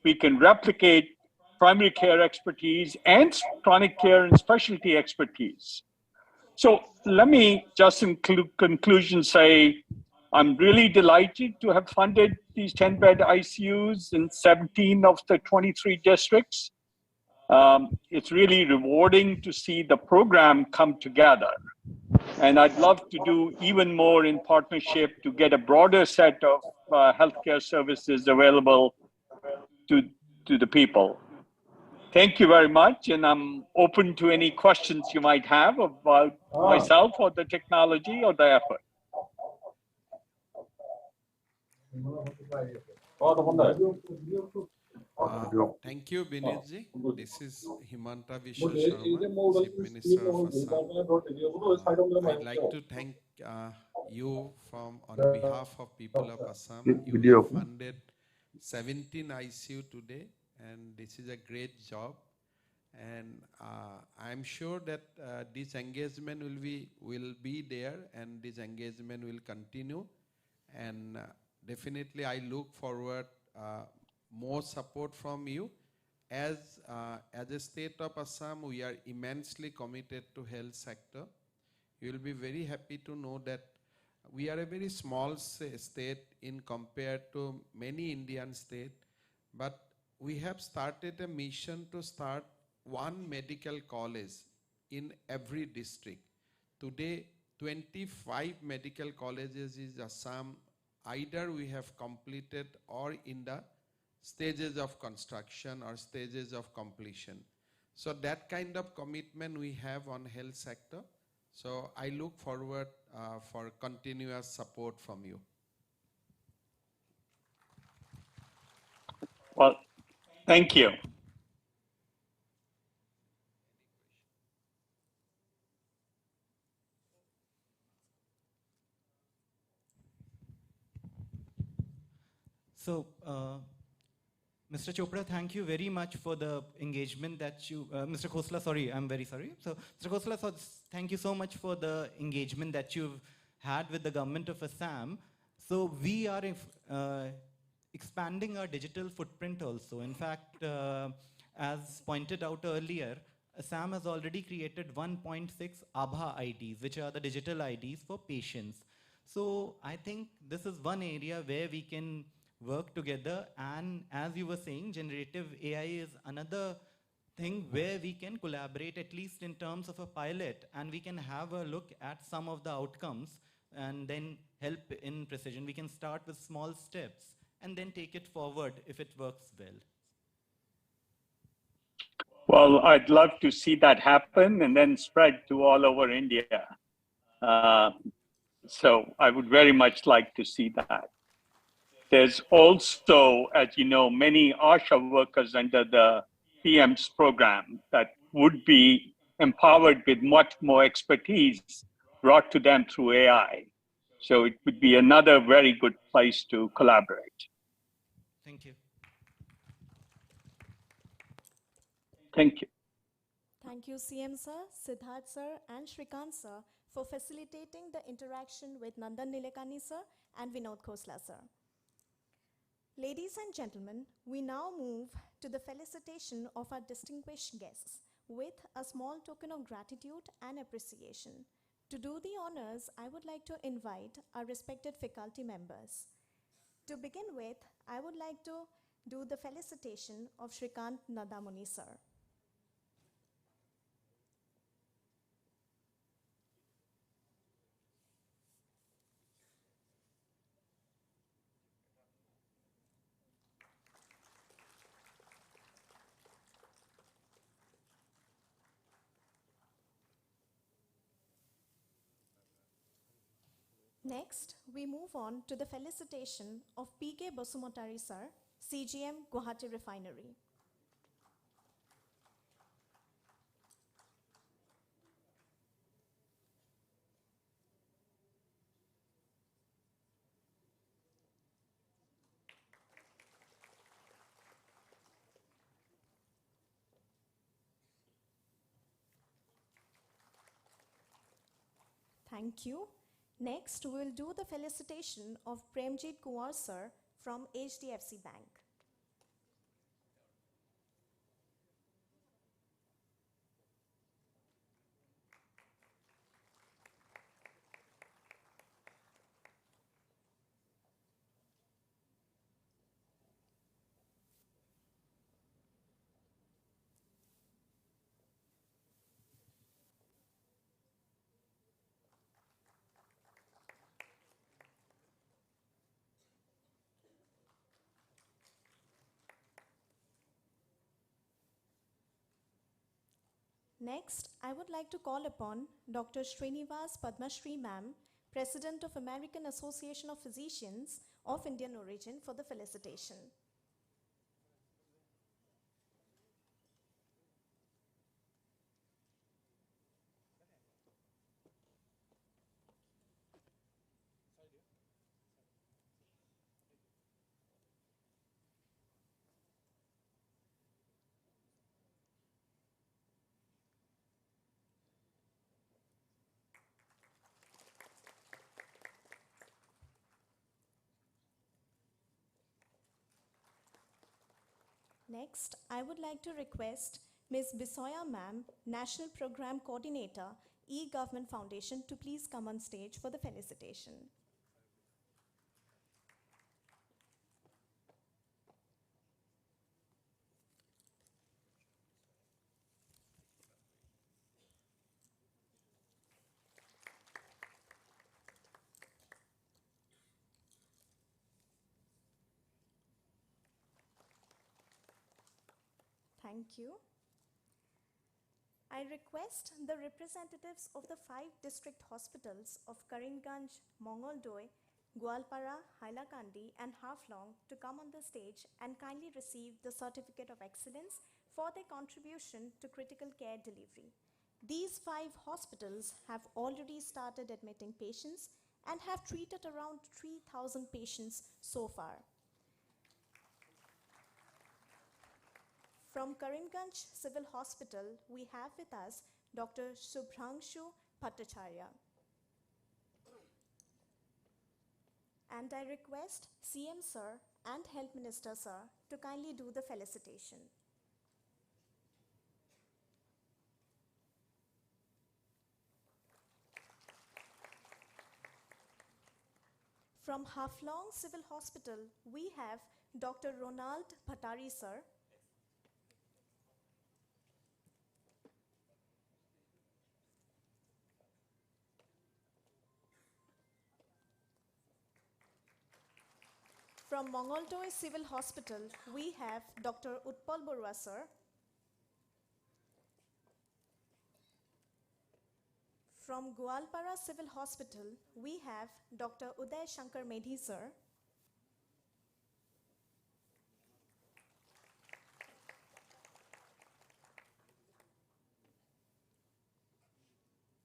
we can replicate primary care expertise and chronic care and specialty expertise. So let me just in conclusion say, I'm really delighted to have funded these 10-bed ICUs in 17 of the 23 districts. It's really rewarding to see the program come together. And I'd love to do even more in partnership to get a broader set of healthcare services available to the people. Thank you very much, and I'm open to any questions you might have about myself or the technology or the effort. Thank you, Binitji. This is Himanta Biswa Sharma, Chief Minister of Assam. I'd like to thank you on behalf of people of Assam. You have funded 17 ICU today, and this is a great job. And I'm sure that this engagement will be there, and this engagement will continue. And definitely, I look forward more support from you. As a state of Assam, we are immensely committed to health sector. You will be very happy to know that we are a very small state in compared to many Indian states, but we have started a mission to start one medical college in every district. Today, 25 medical colleges in Assam, either we have completed or in the stages of construction or stages of completion. So that kind of commitment we have on health sector. So I look forward for continuous support from you. Well, thank you. So Mr. Chopra, thank you very much for the engagement that you, Mr. Khosla, sorry, I'm very sorry. So, Mr. Khosla, thank you so much for the engagement that you've had with the government of Assam. So, we are expanding our digital footprint also. In fact, as pointed out earlier, Assam has already created 1.6 ABHA IDs, which are the digital IDs for patients. So, I think this is one area where we can work together, and as you were saying, generative AI is another thing where we can collaborate, at least in terms of a pilot, and we can have a look at some of the outcomes and then help in precision. We can start with small steps and then take it forward if it works well. Well, I'd love to see that happen and then spread to all over India. So I would very much like to see that. There's also, as you know, many ASHA workers under the PM's program that would be empowered with much more expertise brought to them through AI. So it would be another very good place to collaborate. Thank you. Thank you. Thank you, CM sir, Siddharth sir, and Shrikant sir for facilitating the interaction with Nandan Nilekani sir and Vinod Khosla sir. Ladies and gentlemen, we now move to the felicitation of our distinguished guests with a small token of gratitude and appreciation. To do the honors, I would like to invite our respected faculty members. To begin with, I would like to do the felicitation of Shrikant Nadamuni sir. Next, we move on to the felicitation of P.K. Basumotari sir, CGM Guwahati Refinery. Thank you. Next, we will do the felicitation of Premjit Kumar sir from HDFC Bank. Next, I would like to call upon Dr. Srinivas Padmashri Ma'am, President of American Association of Physicians of Indian origin, for the felicitation. Next, I would like to request Ms. Bisoya Ma'am, National Program Coordinator, E-Government Foundation, to please come on stage for the felicitation. Thank you. I request the representatives of the 5 district hospitals of Karimganj, Mongoldoy, Gwalpara, Hailakandi and Haflong to come on the stage and kindly receive the Certificate of Excellence for their contribution to critical care delivery. These 5 hospitals have already started admitting patients and have treated around 3,000 patients so far. From Karimganj Civil Hospital, we have with us Dr. Subhrangshu Bhattacharya. And I request CM Sir and Health Minister Sir to kindly do the felicitation. From Haflong Civil Hospital, we have Dr. Ronald Bhattari Sir. From Mongoldoy Civil Hospital, we have Dr. Utpal Barua Sir. From Gwalpara Civil Hospital, we have Dr. Uday Shankar Medhi Sir.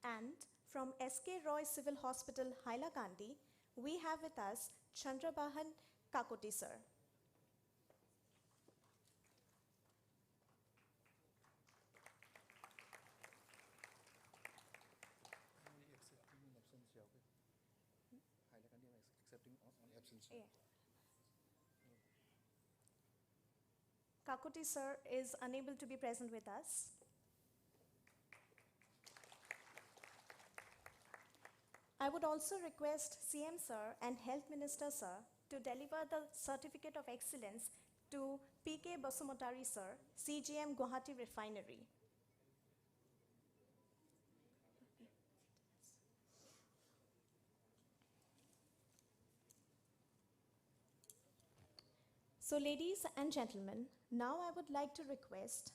And from SK Roy Civil Hospital, Hailakandi, we have with us Chandrabahan Kakoti Sir. Yeah. Kakoti Sir is unable to be present with us. I would also request CM Sir and Health Minister Sir to deliver the Certificate of Excellence to PK Basumotari Sir, CGM Guwahati Refinery. So ladies and gentlemen, now I would like to request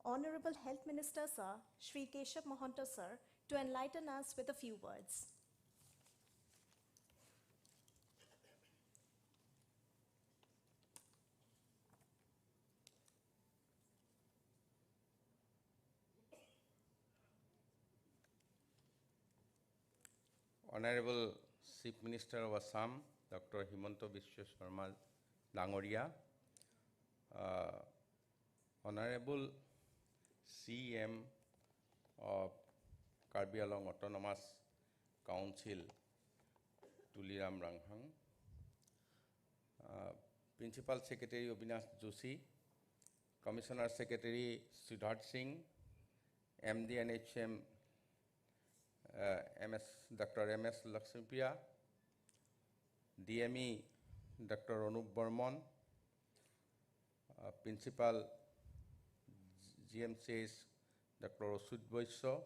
Honorable Health Minister Sir, Shri Keshav Mohanta Sir, to enlighten us with a few words. Honorable Chief Minister of Assam, Dr. Himanta Biswa Sharma Dangoria, Honorable CM of Karbi Anglong Autonomous Council, Tuliram Ranghang, Principal Secretary Obinash Joshi, Commissioner Secretary Siddharth Singh, MD NHM Dr. MS Lakshmipriya, DME Dr. Anup Burman, Principal GMCH Dr. Osud Boyso,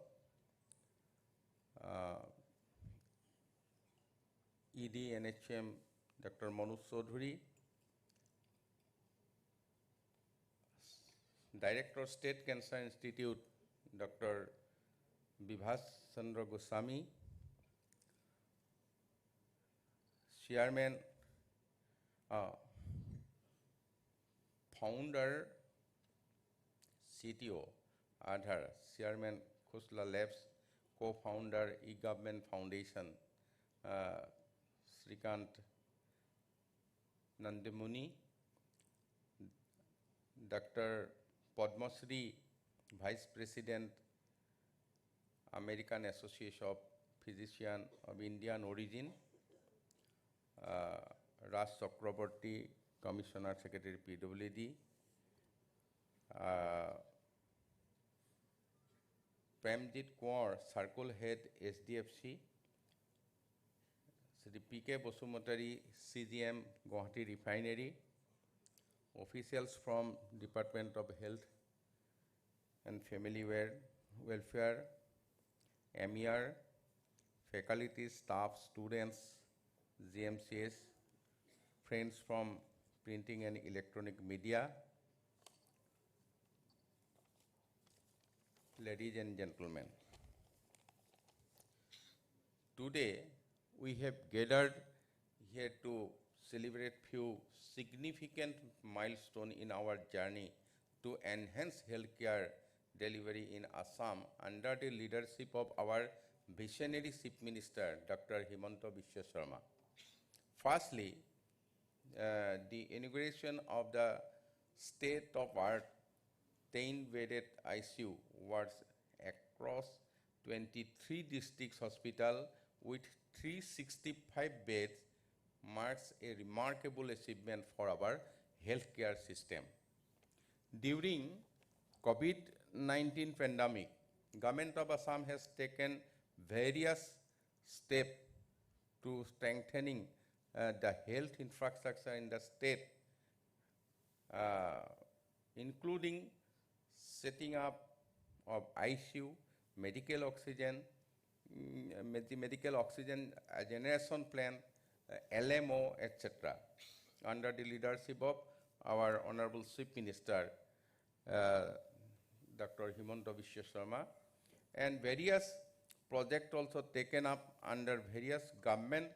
ED NHM Dr. Manu Chaudhuri, Director State Cancer Institute Dr. Vibhas Chandra Goswami, Chairman, Founder, CTO, Aadhaar, Chairman Khosla Labs, Co-Founder E-Government Foundation, Srikant Nandamuni, Dr. Padmasri, Vice President, American Association of Physicians of Indian Origin, Raj Chakraborty, Commissioner Secretary PWD, Premjit Kaur, Circle Head SDFC, Sri PK Basumotari, CGM Guwahati Refinery, officials from Department of Health and Family Welfare, MER, faculty, staff, students, GMCH, friends from printing and electronic media, ladies and gentlemen. Today, we have gathered here to celebrate few significant milestones in our journey to enhance healthcare delivery in Assam under the leadership of our visionary Chief Minister, Dr. Himanta Biswa Sharma. Firstly, the inauguration of the state-of-art 10-bedded ICU wards across 23 districts hospital with 365 beds marks a remarkable achievement for our healthcare system. During COVID-19 pandemic, Government of Assam has taken various steps to strengthening the health infrastructure in the state, including setting up of ICU, medical oxygen generation plant, LMO, etc., under the leadership of our Honorable Chief Minister, Dr. Himanta Biswa Sharma, and various projects also taken up under various Government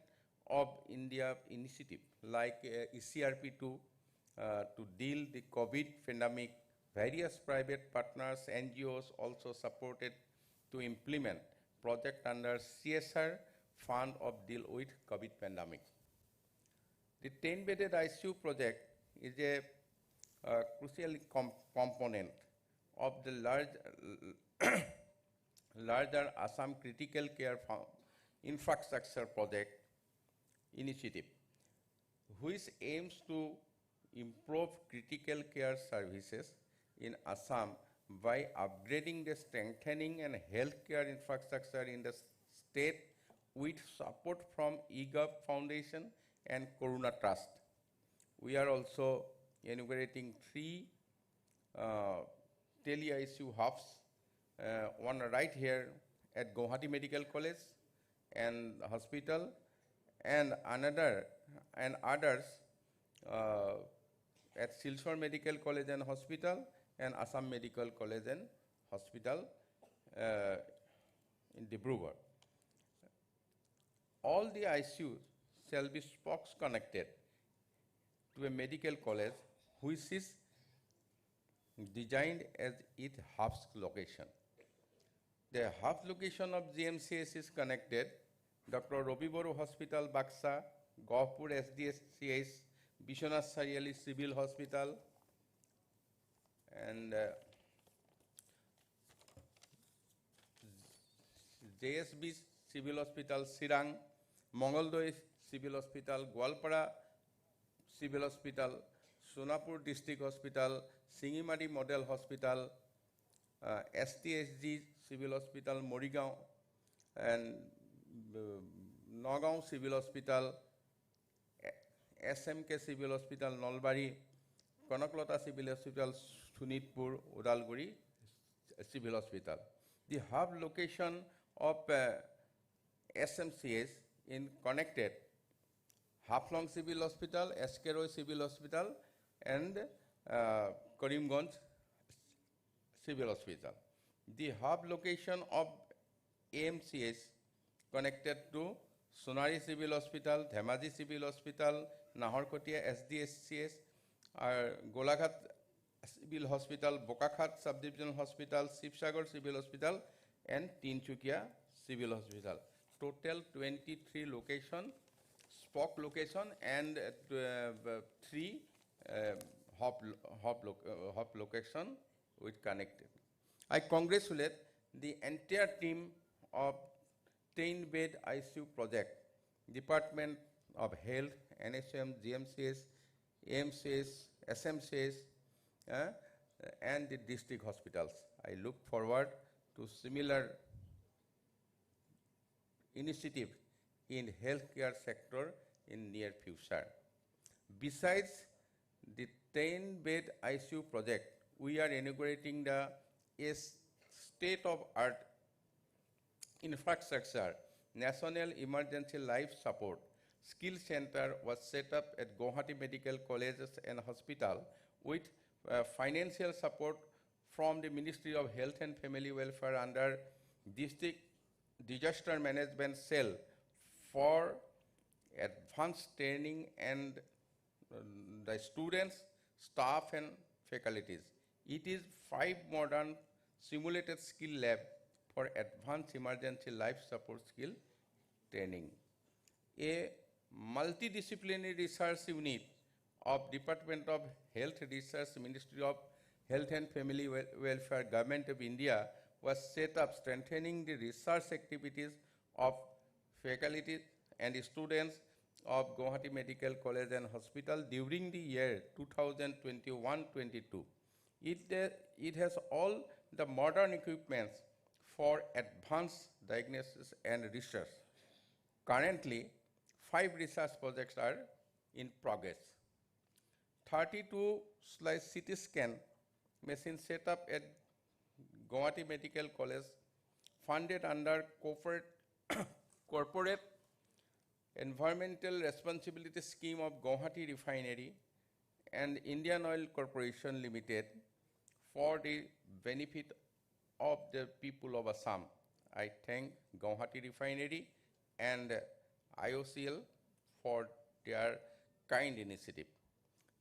of India initiative like ECRP2 to deal the COVID pandemic. Various private partners, NGOs also supported to implement project under CSR fund of deal with COVID pandemic. The 10-bedded ICU project is a crucial component of the larger Assam Critical Care Infrastructure Project initiative, which aims to improve critical care services in Assam by upgrading the strengthening and healthcare infrastructure in the state with support from eGov Foundation and Corona Trust. We are also inaugurating 3 TeleICU hubs, one right here at Guwahati Medical College and Hospital, and others at Silchar Medical College and Hospital and Assam Medical College and Hospital in Dibrugarh. All the ICUs shall be spokes connected to a medical college which is designed as its hub's location. The hub location of GMCH is connected Dr. Robi Boro Hospital, Baksa, Gawpur SDSCH, Bishwanath Sariali Civil Hospital, and JSB Civil Hospital, Sirang, Mongoldoi Civil Hospital, Gwalpara Civil Hospital, Sonapur District Hospital, Singimari Model Hospital, STSG Civil Hospital, Morigaon, and Nagaon Civil Hospital, SMK Civil Hospital, Nolbari, Konaklata Civil Hospital, Sunitpur, Udalguri Civil Hospital. The hub location of SMCH in connected Haflong Civil Hospital, Eskeroi Civil Hospital, and Karimganj Civil Hospital. The hub location of AMCH connected to Sonari Civil Hospital, Dhemaji Civil Hospital, Nahorkotia SDSCH, Golaghat Civil Hospital, Bokakhat Subdivision Hospital, Sibsagar Civil Hospital, and Tinchukia Civil Hospital. Total 23 location, spoke location, and 3 hub location with connected. I congratulate the entire team of 10-bed ICU project, Department of Health, NHM, GMCH, AMCH, SMCH, and the district hospitals. I look forward to similar initiative in healthcare sector in near future. Besides the 10-bed ICU project, we are inaugurating the state-of-art infrastructure, National Emergency Life Support Skill Center was set up at Guwahati Medical Colleges and Hospital with financial support from the Ministry of Health and Family Welfare under District Disaster Management Cell for advanced training and the students, staff, and faculties. It is 5 modern simulated skill lab for advanced emergency life support skill training. A multidisciplinary research unit of Department of Health Research, Ministry of Health and Family Welfare Government of India was set up strengthening the research activities of faculty and students of Guwahati Medical College and Hospital during the year 2021-22. It has all the modern equipments for advanced diagnosis and research. Currently, 5 research projects are in progress. 32-slice CT scan machine set up at Guwahati Medical College, funded under corporate Environmental Responsibility Scheme of Guwahati Refinery and Indian Oil Corporation Limited for the benefit of the people of Assam. I thank Guwahati Refinery and IOCL for their kind initiative.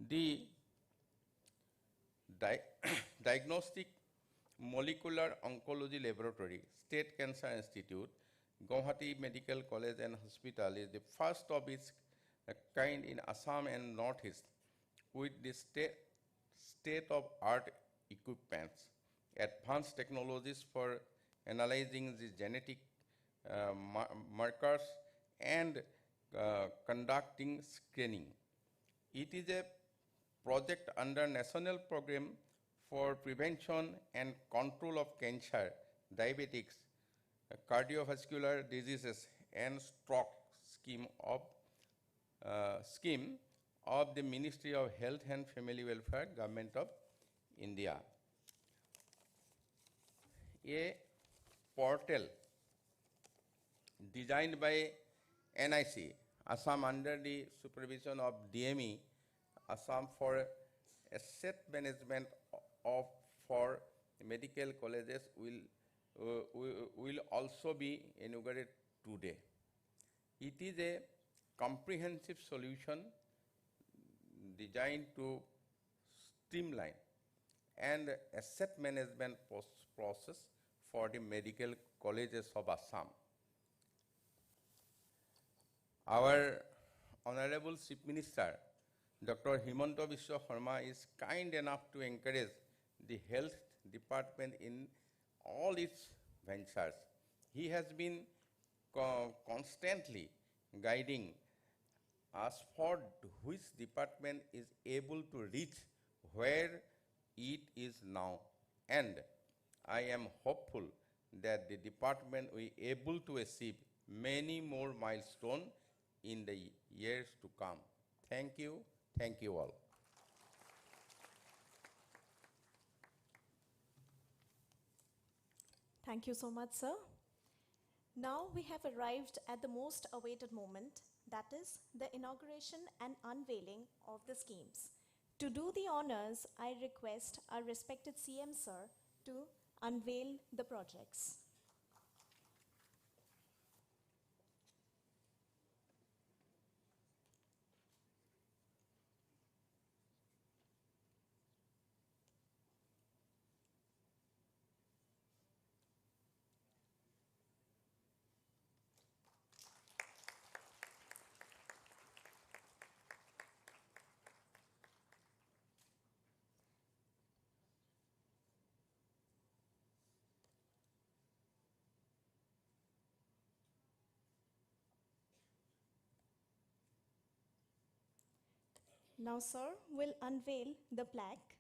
The Diagnostic Molecular Oncology Laboratory, State Cancer Institute, Guwahati Medical College and Hospital is the first of its kind in Assam and Northeast, with the state-of-art equipments, advanced technologies for analyzing the genetic markers and conducting screening. It is a project under National Program for Prevention and Control of Cancer, Diabetics, Cardiovascular Diseases, and Stroke scheme of the Ministry of Health and Family Welfare, Government of India. A portal designed by NIC, Assam under the supervision of DME, Assam for asset management for medical colleges will also be inaugurated today. It is a comprehensive solution designed to streamline and asset management process for the medical colleges of Assam. Our Honorable Chief Minister, Dr. Himanta Biswa Sharma, is kind enough to encourage the health department in all its ventures. He has been constantly guiding us for which department is able to reach where it is now. And I am hopeful that the department will be able to achieve many more milestones in the years to come. Thank you all. Thank you so much, sir. Now we have arrived at the most awaited moment, that is the inauguration and unveiling of the schemes. To do the honors, I request our respected CM sir to unveil the projects. Now, sir, will unveil the plaque.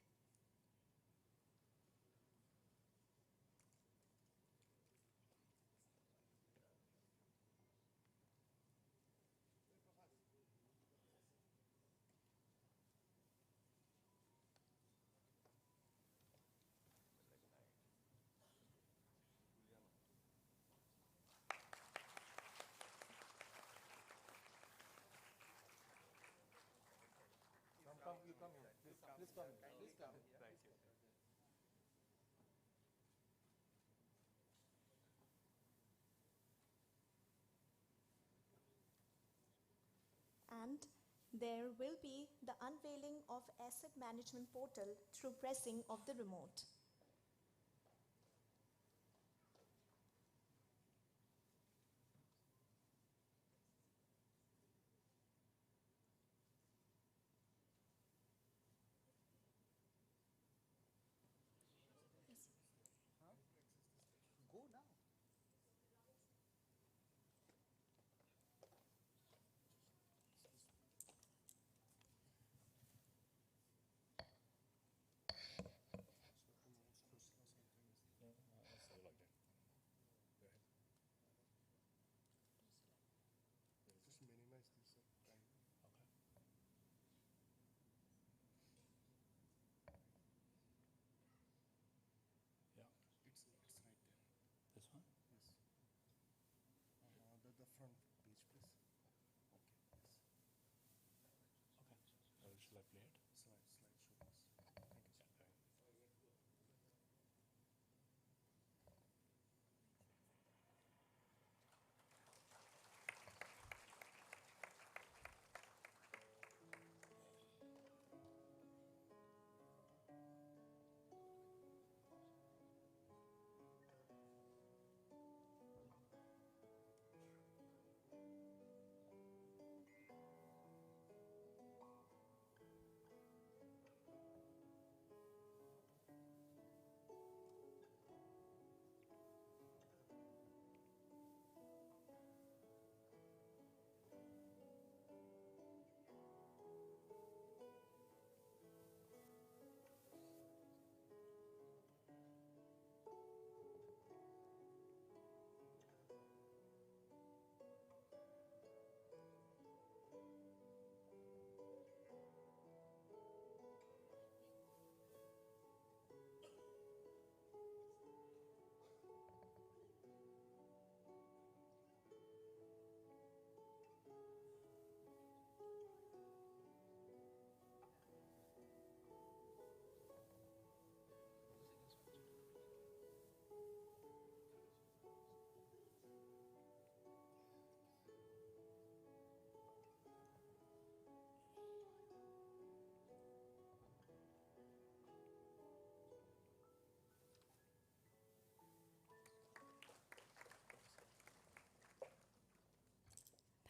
And there will be the unveiling of asset management portal through pressing of the remote.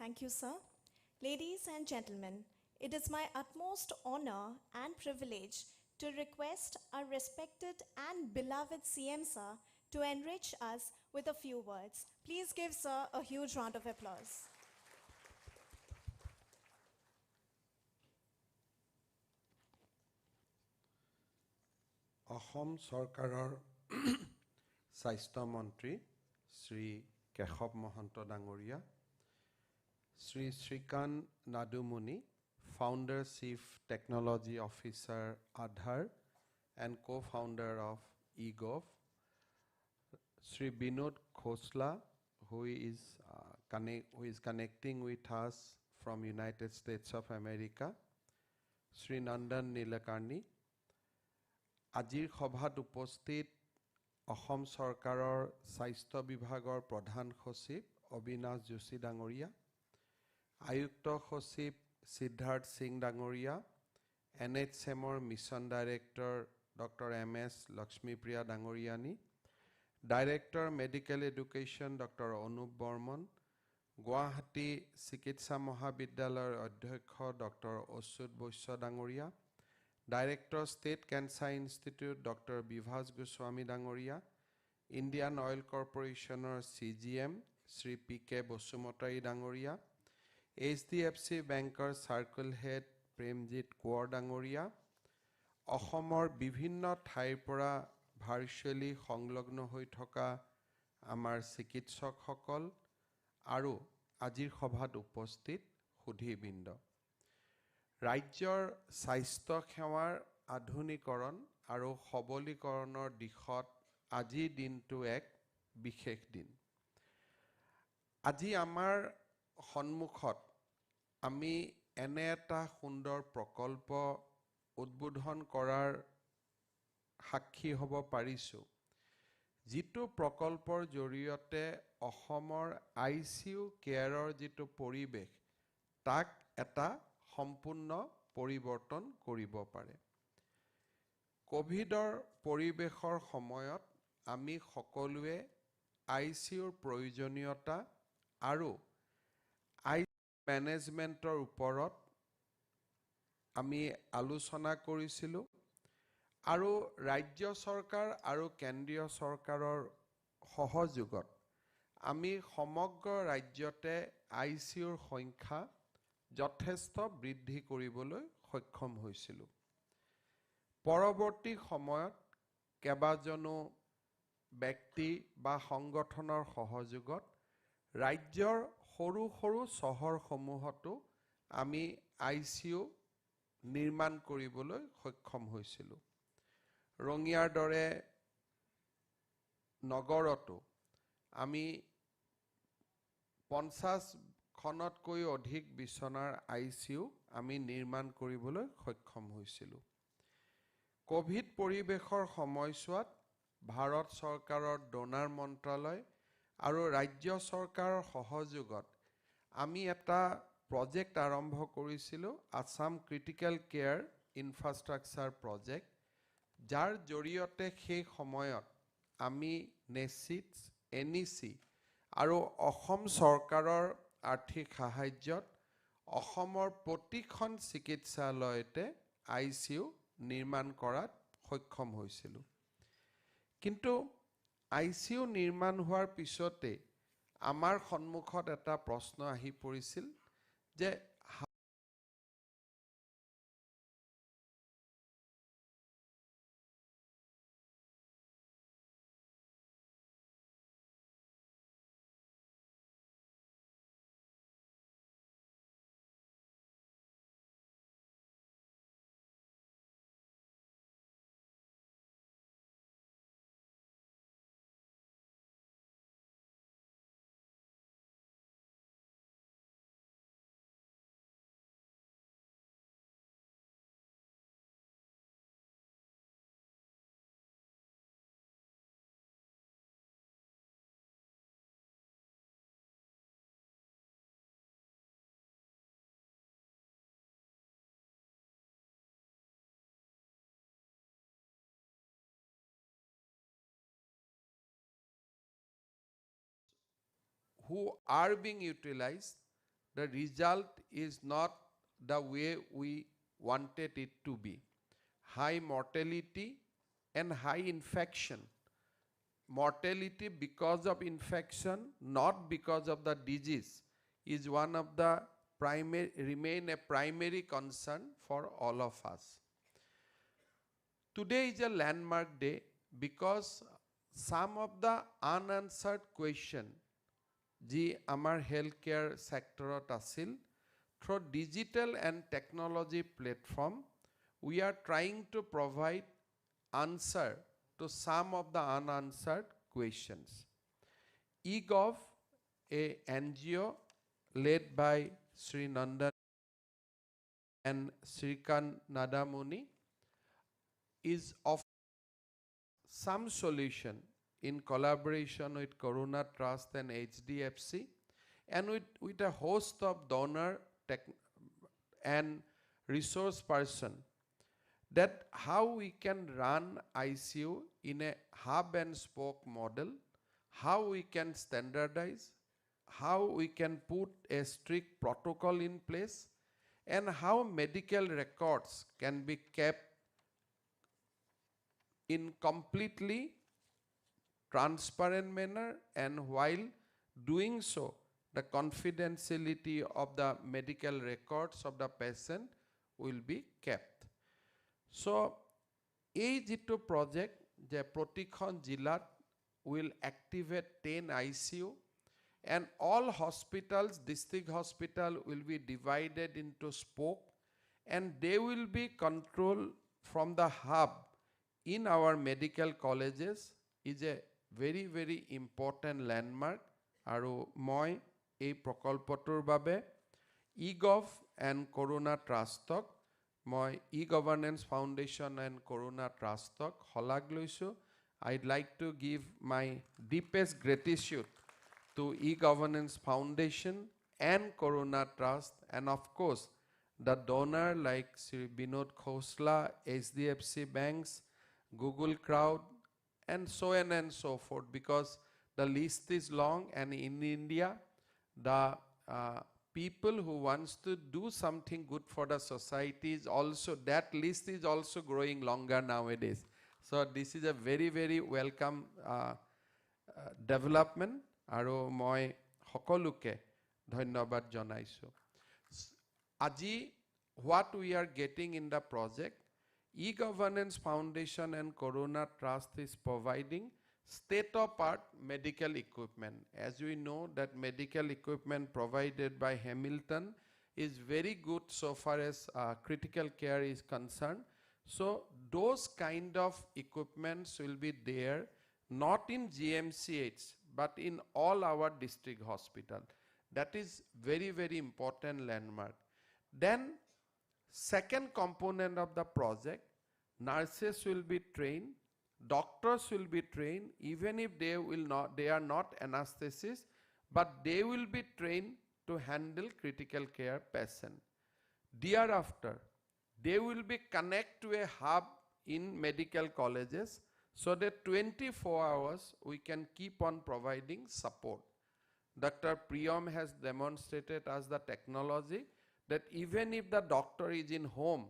Thank you, sir. Ladies and gentlemen, it is my utmost honor and privilege to request our respected and beloved CM sir to enrich us with a few words. Please give sir a huge round of applause. অসম চৰকাৰৰ স্বাস্থ্য মন্ত্ৰী শ্ৰী কেশৱ মহন্ত ডাঙৰীয়া, Shri Srikanth নাদুমুনি, founder chief technology officer Aadhaar and co-founder of eGov, Sri Binod Khosla, who is connecting with us from United States of America, Sri Nandan Nilakarni. আজিৰ সভাত উপস্থিত অসম চৰকাৰৰ স্বাস্থ্য বিভাগৰ প্ৰধান সচিব অবিনাশ যোশী ডাঙৰীয়া, আয়ুক্ত সচিব সিদ্ধাৰ্থ সিং ডাঙৰীয়া, NHMৰ mission director doctor MS Lakshmipriya ডাঙৰীয়ানী, director medical education doctor Anup Barman, Guwahati চিকিৎসা মহাবিদ্যালয়ৰ অধ্যক্ষ ডক্টৰ অচ্যুত বৈশ্য ডাঙৰীয়া, Director State Cancer Institute Dr. Bivas Goswami Dangoria, Indian Oil Corporation CGM Sri PK Bosumotari Dangoria, HDFC Banker Circle Head Premjit Kaur Dangoria, অসমৰ বিভিন্ন ঠাইৰ পৰা virtually সংলগ্ন হৈ থকা আমাৰ চিকিৎসকসকল আৰু আজিৰ সভাত উপস্থিত সুধীবৃন্দ, ৰাজ্যৰ স্বাস্থ্য সেৱাৰ আধুনিকৰণ আৰু সবলীকৰণৰ দিশত আজিৰ দিনটো এক বিশেষ দিন। আজি আমাৰ সন্মুখত আমি এনে এটা সুন্দৰ প্ৰকল্প উদ্বোধন কৰাৰ সাক্ষী হ'ব পাৰিছো, যিটো প্ৰকল্পৰ জৰিয়তে অসমৰ ICU কেয়াৰৰ যিটো পৰিৱেশ তাক এটা সম্পূৰ্ণ পৰিৱৰ্তন কৰিব পাৰে। কোভিডৰ পৰিৱেশৰ সময়ত আমি সকলোৱে ICUৰ প্ৰয়োজনীয়তা আৰু ICU মেনেজমেণ্টৰ ওপৰত আমি আলোচনা কৰিছিলোঁ আৰু ৰাজ্য চৰকাৰ আৰু কেন্দ্ৰীয় চৰকাৰৰ সহযোগত আমি সমগ্ৰ ৰাজ্যতে ICUৰ সংখ্যা যথেষ্ট বৃদ্ধি কৰিবলৈ সক্ষম হৈছিলোঁ। পৰৱৰ্তী সময়ত কেইবাজনো ব্যক্তি বা সংগঠনৰ সহযোগত ৰাজ্যৰ সৰু সৰু চহৰসমূহতো আমি ICU নিৰ্মাণ কৰিবলৈ সক্ষম হৈছিলোঁ। ৰঙিয়াৰ দৰে নগৰতো আমি 50খনতকৈ অধিক বিছনাৰ ICU আমি নিৰ্মাণ কৰিবলৈ সক্ষম হৈছিলোঁ। কোভিড পৰিৱেশৰ সময়ছোৱাত ভাৰত চৰকাৰৰ ডোনাৰ মন্ত্ৰালয় আৰু ৰাজ্য চৰকাৰৰ সহযোগত আমি এটা প্ৰজেক্ট আৰম্ভ কৰিছিলোঁ, Assam critical care infrastructure project, যাৰ জৰিয়তে সেই সময়ত আমি নেচিটছ, NEC আৰু অসম চৰকাৰৰ আৰ্থিক সাহায্যত অসমৰ প্ৰতিখন চিকিৎসালয়তে ICU নিৰ্মাণ কৰাত সক্ষম হৈছিলোঁ। কিন্তু ICU নিৰ্মাণ হোৱাৰ পিছতে আমাৰ সন্মুখত এটা প্ৰশ্ন আহি পৰিছিল যে who are being utilized, the result is not the way we wanted it to be. High mortality and high infection. Mortality because of infection, not because of the disease, is one of the remain a primary concern for all of us. Today is a landmark day because some of the unanswered question ji amar healthcare sector asil, through digital and technology platform, we are trying to provide answer to some of the unanswered questions. eGov, a NGO led by Sri Nandan and Srikant Nadamuni, is offering some solution in collaboration with Corona Trust and HDFC and with a host of donor and resource person, that how we can run ICU in a hub and spoke model, how we can standardize, how we can put a strict protocol in place, and how medical records can be kept in completely transparent manner, and while doing so, the confidentiality of the medical records of the patient will be kept. So, এই যিটো project যে প্ৰতিখন জিলাত will activate 10 ICU, and all hospitals, district hospital will be divided into spoke, and they will be controlled from the hub in our medical colleges, is a very, very important landmark. Aru moi ei prokolpotur babe eGov and Corona Trustok, moi e-Governance Foundation and Corona Trustok holag loisu. I'd like to give my deepest gratitude to e-Governance Foundation and Corona Trust, and of course the donor like Sri Binod Khosla, HDFC Banks, Google Crowd, and so on and so forth, because the list is long, and in India, the people who wants to do something good for the society is also, that list is also growing longer nowadays. So this is a very, very welcome development, aru moi hokoluke dhanyabad janaisu. Aji, what we are getting in the project, e-Governance Foundation and Corona Trust is providing state-of-art medical equipment. As we know that medical equipment provided by Hamilton is very good so far as critical care is concerned. So those kind of equipments will be there, not in GMCH, but in all our district hospital. That is very, very important landmark. Then second component of the project, nurses will be trained, doctors will be trained, even if they are not anesthetists, but they will be trained to handle critical care patient. Thereafter, they will be connected to a hub in medical colleges, so that 24 hours we can keep on providing support. Dr. Priyam has demonstrated us the technology that even if the doctor is in home,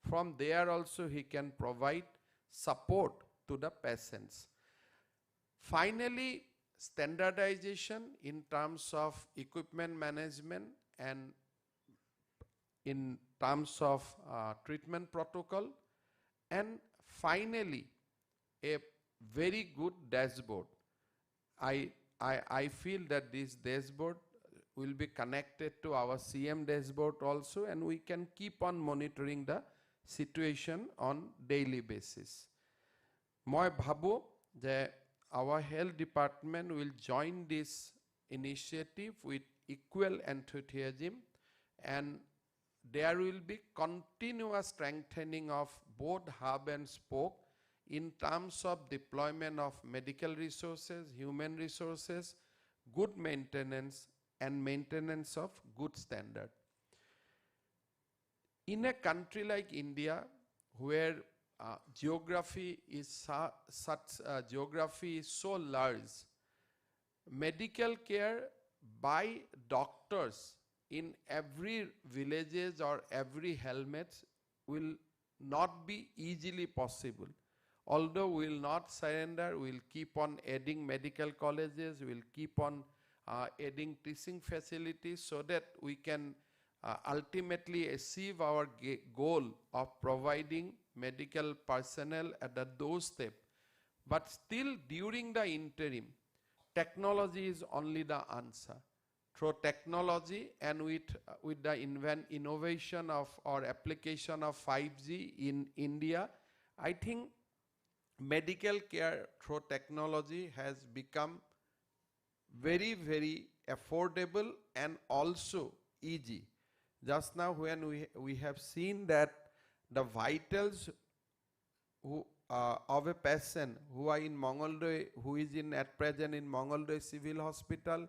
from there also he can provide support to the patients. Finally, standardization in terms of equipment management and in terms of treatment protocol, and finally a very good dashboard. I feel that this dashboard will be connected to our CM dashboard also, and we can keep on monitoring the situation on daily basis. Moi bhabu that our health department will join this initiative with equal enthusiasm, and there will be continuous strengthening of both hub and spoke in terms of deployment of medical resources, human resources, good maintenance, and maintenance of good standard. In a country like India, where geography is so large, medical care by doctors in every villages or every helmets will not be easily possible. Although we will not surrender, we will keep on adding medical colleges, we will keep on adding teaching facilities so that we can ultimately achieve our goal of providing medical personnel at the doorstep. But still during the interim, technology is only the answer. Through technology and with the innovation of or application of 5G in India, I think medical care through technology has become very, very affordable and also easy. Just now when we have seen that the vitals of a patient who are in Mongoldoy, who is at present in Mongoldoy Civil Hospital,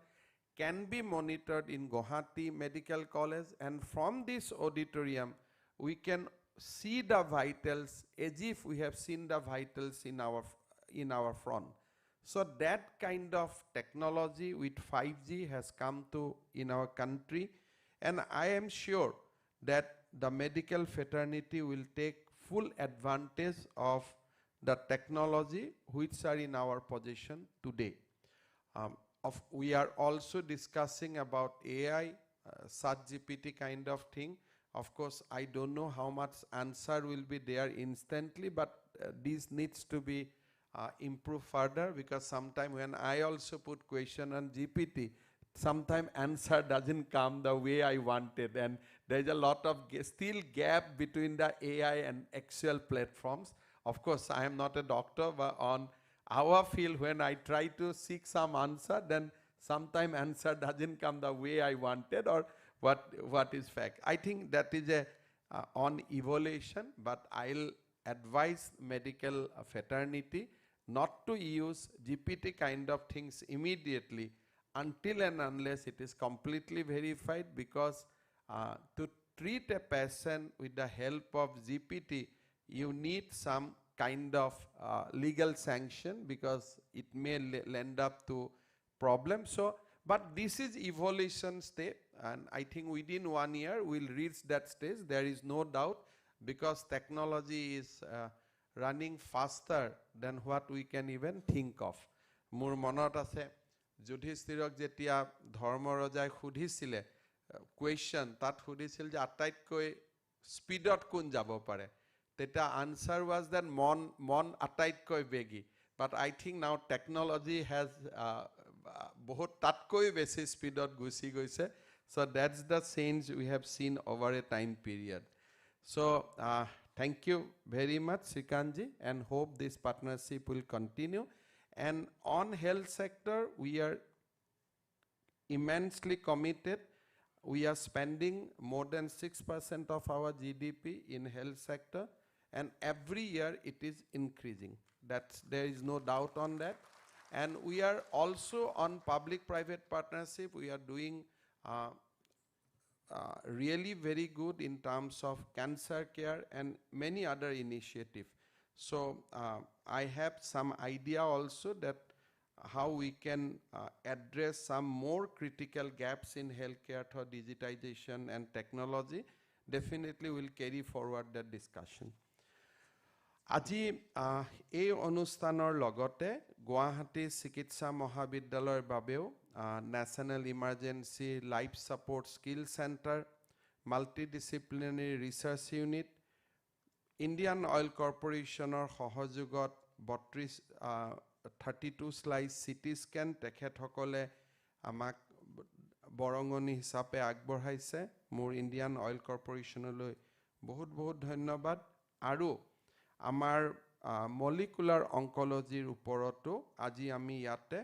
can be monitored in Guwahati Medical College, and from this auditorium we can see the vitals as if we have seen the vitals in our front. So that kind of technology with 5G has come to in our country, and I am sure that the medical fraternity will take full advantage of the technology which are in our possession today. We are also discussing about AI, ChatGPT kind of thing. Of course, I don't know how much answer will be there instantly, but this needs to be improved further, because sometimes when I also put question on GPT, sometimes answer doesn't come the way I wanted, and there's a lot of still gap between the AI and actual platforms. Of course, I am not a doctor, but on our field, when I try to seek some answer, then sometimes answer doesn't come the way I wanted or what is fact. I think that is a on evaluation, but I'll advise medical fraternity not to use GPT kind of things immediately until and unless it is completely verified, because to treat a patient with the help of GPT, you need some kind of legal sanction, because it may lend up to problems. So, but this is evolution stage, and I think within 1 year we'll reach that stage. There is no doubt, because technology is running faster than what we can even think of. Mur monot ase Yudhishthirok jetia Dharmarajai sudhisile question tat sudhisil je ataitকৈ speedot kun jabo pare. The answer was that mon ataitকৈ begi. But I think now technology has bahut tatkoi besi speedot gusi goise. So that's the change we have seen over a time period. So thank you very much, Srikanji, and hope this partnership will continue. And on health sector, we are immensely committed. We are spending more than 6% of our GDP in health sector, and every year it is increasing. There is no doubt on that. And we are also on public-private partnership. We are doing really very good in terms of cancer care and many other initiatives. So I have some idea also that how we can address some more critical gaps in healthcare through digitization and technology. Definitely will carry forward that discussion. আজি এই অনুষ্ঠানৰ লগতে গুৱাহাটী চিকিৎসা মহাবিদ্যালয়ৰ বাবেও national emergency life support skill centre, multidisciplinary research unit, Indian oil কৰ্পোৰেশ্যনৰ সহযোগত 32 slice city scan তেখেতসকলে আমাক বৰঙনি হিচাপে আগবঢ়াইছে। মোৰ ইণ্ডিয়ান অইল কৰ্পোৰেশ্যনলৈ বহুত বহুত ধন্যবাদ। আৰু আমাৰ মলিকুলাৰ অংকলজিৰ ওপৰতো আজি আমি ইয়াতে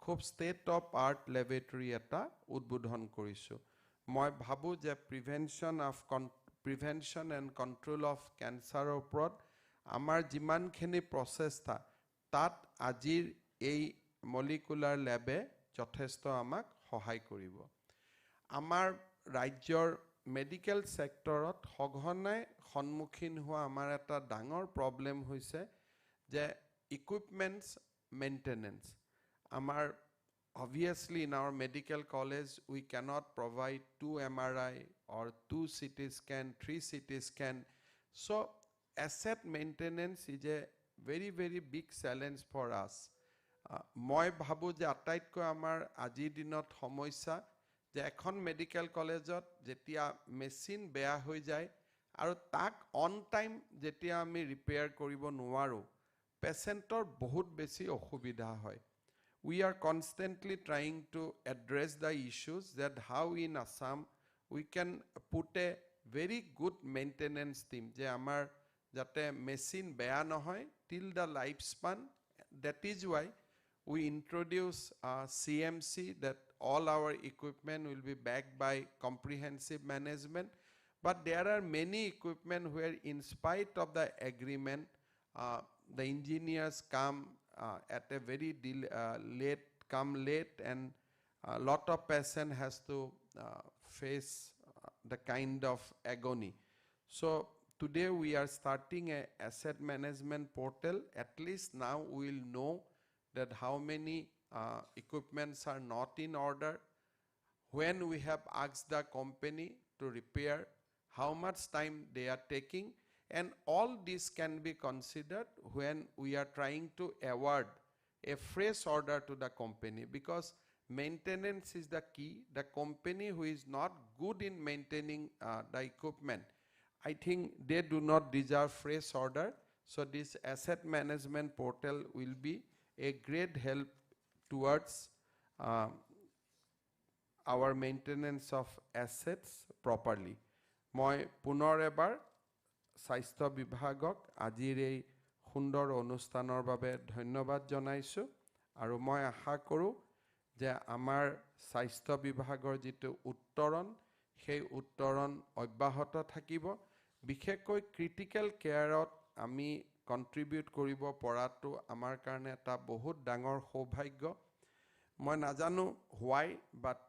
খুব ষ্টেট অফ আৰ্ট লেবৰেটৰী এটা উদ্বোধন কৰিছোঁ। মই ভাবোঁ যে প্ৰিভেনশ্যন এণ্ড কণ্ট্ৰল অফ কেঞ্চাৰৰ ওপৰত আমাৰ যিমানখিনি প্ৰচেষ্টা, তাত আজিৰ এই মলিকুলাৰ লেবে যথেষ্ট আমাক সহায় কৰিব। আমাৰ ৰাজ্যৰ মেডিকেল সেক্টৰত সঘনাই সন্মুখীন হোৱা আমাৰ এটা ডাঙৰ প্ৰব্লেম হৈছে যে ইকুইপমেণ্টছ মেইনটেনেন্স। আমাৰ obviously in our medical college, we cannot provide 2 MRI or 2 CT scan, 3 CT scan. So asset maintenance is a very, very big challenge for us. মই ভাবো যে আটাইতকৈ আমাৰ আজিৰ দিনত সমস্যা যে এখন মেডিকেল কলেজত যেতিয়া মেচিন বেয়া হৈ যায় আৰু তাক অন টাইম যেতিয়া আমি ৰিপেয়াৰ কৰিব নোৱাৰো পেশেন্টৰ বহুত বেছি অসুবিধা হয় we are constantly trying to address the issues that how in Assam we can put a very good maintenance team je amar jate machine beya nohoy till the lifespan that is why we introduce CMC that all our equipment will be backed by comprehensive management but there are many equipment where in spite of the agreement the engineers come at a very late and a lot of patient has to face the kind of agony. So today we are starting a asset management portal. At least now we will know that how many equipments are not in order. When we have asked the company to repair, how much time they are taking. And all this can be considered when we are trying to award a fresh order to the company because maintenance is the key. The company who is not good in maintaining the equipment, I think they do not deserve fresh order. So this asset management portal will be a great help towards our maintenance of assets properly. Moi punor ebar স্বাস্থ্য বিভাগক আজিৰ এই সুন্দৰ অনুষ্ঠানৰ বাবে ধন্যবাদ জনাইছো আৰু মই আশা কৰোঁ যে আমাৰ স্বাস্থ্য বিভাগৰ যেটো উত্তৰণ সেই উত্তৰণ অব্যাহত থাকিব বিশেষকৈ ক্ৰিটিক্যাল কেয়াৰত আমি কন্ট্ৰিবিউট কৰিব পৰাটো আমাৰ কাৰণে এটা বহুত ডাঙৰ সৌভাগ্য মই নাজানো why but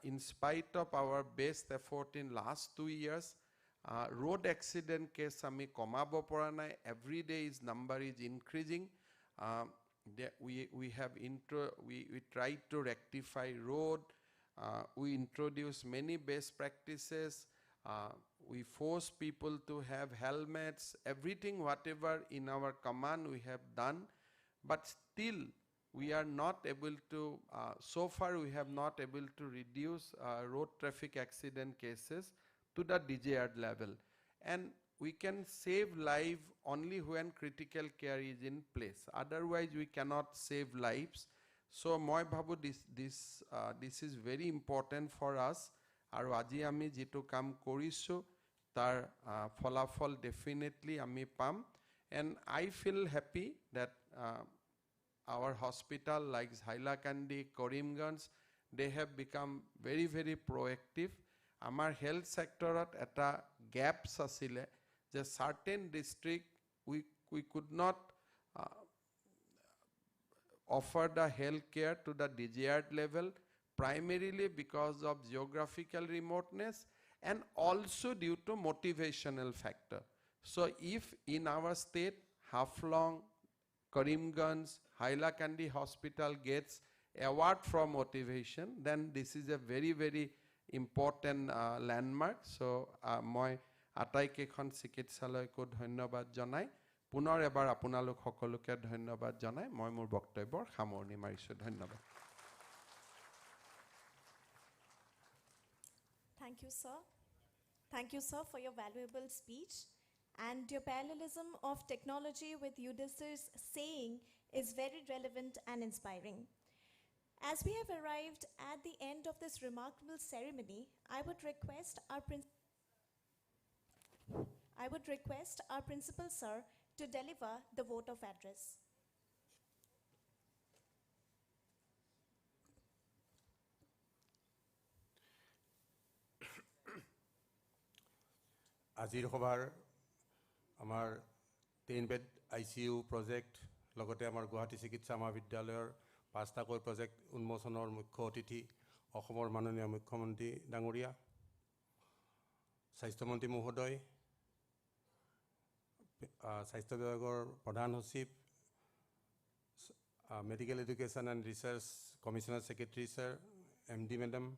in spite of our best effort in last 2 years road accident case ami komabo pora nai every day is number is increasing we have we tried to rectify road we introduce many best practices we force people to have helmets everything whatever in our command we have done but still we are not able to so far we have not able to reduce road traffic accident cases to the desired level and we can save life only when critical care is in place otherwise we cannot save lives so moi bhabu this is very important for us aru aji ami jitu kam korisu tar folafol definitely ami pam and I feel happy that our hospital like Hailakandi Karimganj they have become very very proactive our health sector at a gaps asile the certain district we could not offer the health care to the desired level primarily because of geographical remoteness and also due to motivational factor so if in our state Haflong Karimganj Hailakandi hospital gets award for motivation then this is a very very important landmark so moi atai kekhon chikitsalay ko dhonnobad janai punor ebar apunalok hokoluke dhonnobad janai moi mur boktobor khamorni marisu dhonnobad Thank you sir for your valuable speech and your parallelism of technology with Yudhishthir's saying is very relevant and inspiring. As we have arrived at the end of this remarkable ceremony, I would request our principal sir to deliver the vote of address. আজিৰ সভাৰ আমাৰ 10-bed ICU project লগতে আমাৰ গুৱাহাটী চিকিৎসা মহাবিদ্যালয়ৰ 5টাকৈ project উন্মোচনৰ মুখ্য অতিথি অসমৰ মাননীয় মুখ্যমন্ত্ৰী ডাঙৰীয়া স্বাস্থ্যমন্ত্ৰী মহোদয় স্বাস্থ্য বিভাগৰ প্ৰধান সচিব Medical Education and Research Commissioner Secretary Sir, MD Madam,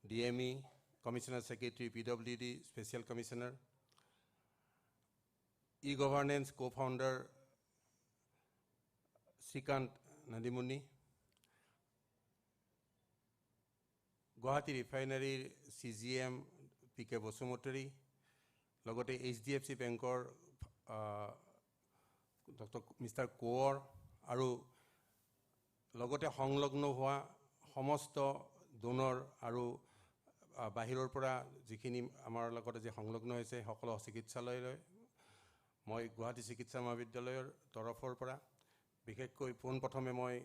DME, Commissioner Secretary, PWD, Special Commissioner, E-Governance Co-Founder, Srikant Nadimuni, Guwahati Refinery CGM PK Bosumotari, Logote HDFC Bankor Dr. Mr. Kaur, Aru Logote Honglogno Hua, Homosto, Donor, Aru Bahiror Pura, Zikini Amar Logote Honglogno is a Hokolo Sikitsaloi, Moi Guwahati Sikitsa Mahavidyalয়ৰ তৰফৰ পৰা বিশেষকৈ পোনপ্ৰথমে মই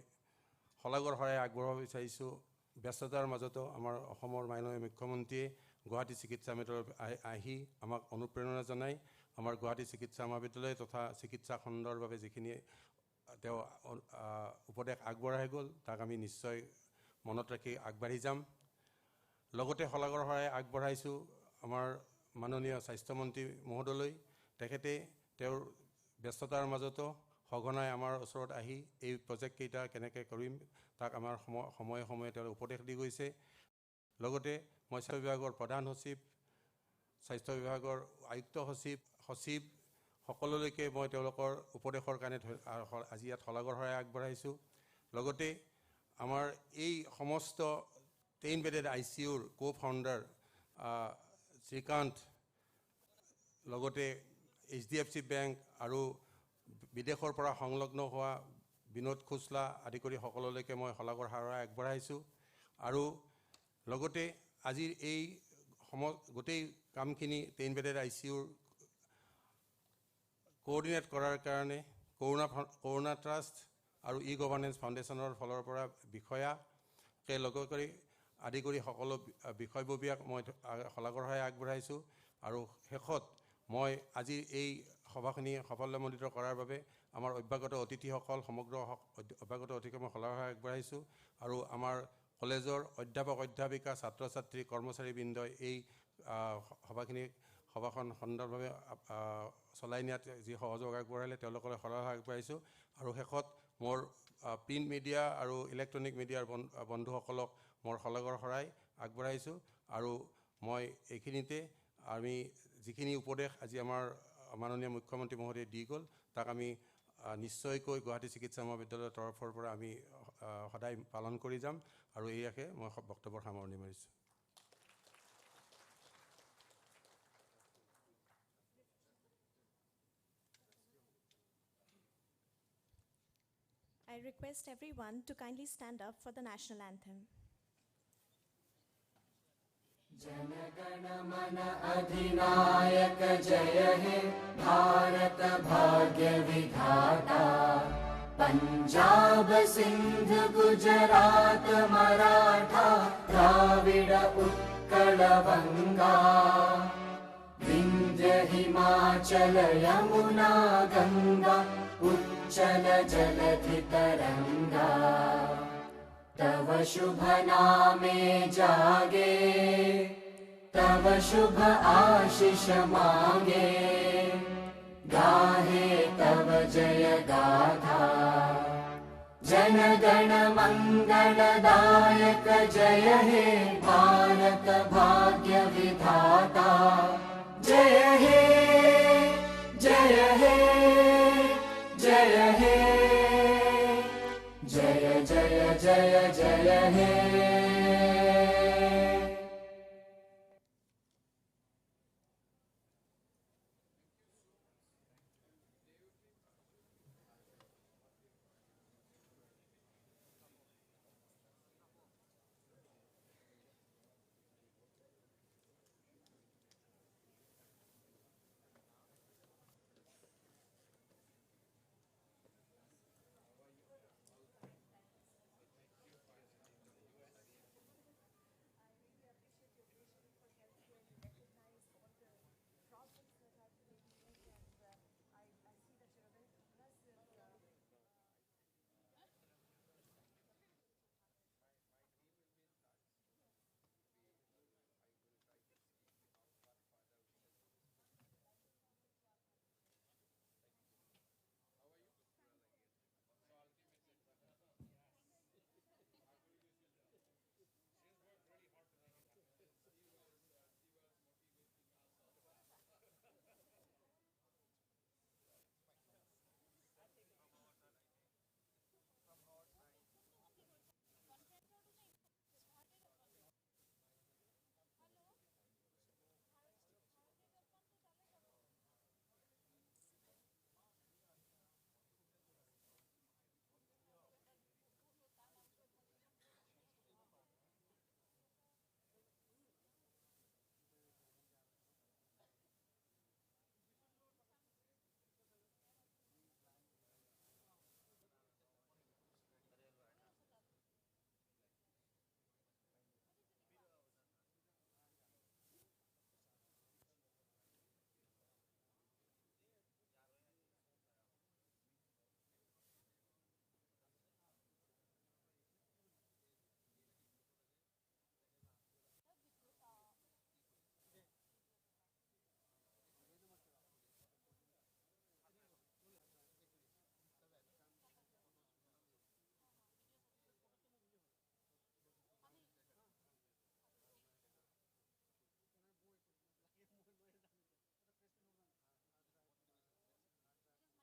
হলাগৰ হৰাই আগবঢ়াব বিচাৰিছোঁ ব্যস্ততাৰ মাজতো আমাৰ অসমৰ মাননীয় মুখ্যমন্ত্ৰীয়ে গুৱাহাটী চিকিৎসা মহাবিদ্যালয়ত আহি আমাক অনুপ্ৰেৰণা জনাই আমাৰ গুৱাহাটী চিকিৎসা মহাবিদ্যালয় তথা চিকিৎসা খণ্ডৰ বাবে যিখিনি তেওঁ উপদেশ আগবঢ়াই গ'ল তাক আমি নিশ্চয় মনত ৰাখি আগবাঢ়ি যাম লগতে হলাগৰ হৰাই আগবঢ়াইছোঁ আমাৰ মাননীয় স্বাস্থ্যমন্ত্ৰী মহোদয়লৈ তেখেতে তেওঁৰ ব্যস্ততাৰ মাজতো সঘনাই আমাৰ ওচৰত আহি এই প্ৰজেক্ট কেইটা কেনেকৈ কৰিম তাক আমাৰ সময়ে সময়ে তেওঁ উপদেশ দি গৈছে লগতে মই স্বাস্থ্য বিভাগৰ প্ৰধান সচিব স্বাস্থ্য বিভাগৰ আয়ুক্ত সচিব সকলোলৈকে মই তেওঁলোকৰ উপদেশৰ কাৰণে আজি ইয়াত হলাগৰ হৰাই আগবঢ়াইছোঁ লগতে আমাৰ এই সমস্ত 10-bedded ICUৰ co-founder শ্ৰীকান্ত লগতে HDFC বেংক আৰু বিদেশৰ পৰা সংলগ্ন হোৱা বিনোদ খুছলা আদি কৰি সকলোলৈকে মই হলাগৰ হৰাই আগবঢ়াইছোঁ আৰু লগতে আজিৰ এই গোটেই কামখিনি 10-bedded ICUৰ কোঅৰ্ডিনেট কৰাৰ কাৰণে কৰোনা ট্ৰাষ্ট আৰু ই-গভাৰ্নেন্স ফাউণ্ডেশ্যনৰ ফালৰ পৰা বিষয়াকে লগ কৰি আদি কৰি সকলো বিষয়ববীয়াক মই হলাগৰ হৰাই আগবঢ়াইছোঁ আৰু শেষত মই আজি এই সভাখিনি সাফল্যমণ্ডিত কৰাৰ বাবে আমাৰ অভ্যাগত অতিথিসকল সমগ্ৰ অভ্যাগত অতিথিক মই হলাগৰ হৰাই আগবঢ়াইছোঁ আৰু আমাৰ কলেজৰ অধ্যাপক অধ্যাপিকা ছাত্ৰ ছাত্ৰী কৰ্মচাৰীবৃন্দই এই সভাখন সুন্দৰভাৱে চলাই নিয়াত যি সহযোগ আগবঢ়ালে তেওঁলোকলৈ হলাগৰ হৰাই আগবঢ়াইছোঁ আৰু শেষত মোৰ প্ৰিণ্ট মিডিয়া আৰু ইলেক্ট্ৰনিক মিডিয়াৰ বন্ধুসকলক মোৰ হলাগৰ হৰাই আগবঢ়াইছোঁ আৰু মই এইখিনিতে আমি যিখিনি উপদেশ আজি আমাৰ মাননীয় মুখ্যমন্ত্ৰী মহোদয়ে দি গ'ল তাক আমি নিশ্চয়কৈ গুৱাহাটী চিকিৎসা মহাবিদ্যালয়ৰ তৰফৰ পৰা আমি সদায় পালন কৰি যাম আৰু এই আশে মই বক্তব্যৰ সামৰণি মাৰিছোঁ I request everyone to kindly stand up for the national anthem. जनगण मन अधिनायक जय हे भारत भाग्य विधाता पंजाब सिंध गुजरात मराठा द्राविड उत्कल बंगा विंध्य हिमाचल यमुना गंगा उच्चल जलधि तरंगा तव शुभ नामे जागे तव शुभ आशीष मांगे गाहे तव जय गाथा जन गण मंगलदायक जय हे भारत भाग्य विधाता जय हे जय हे जय हे जय जय जय जय हे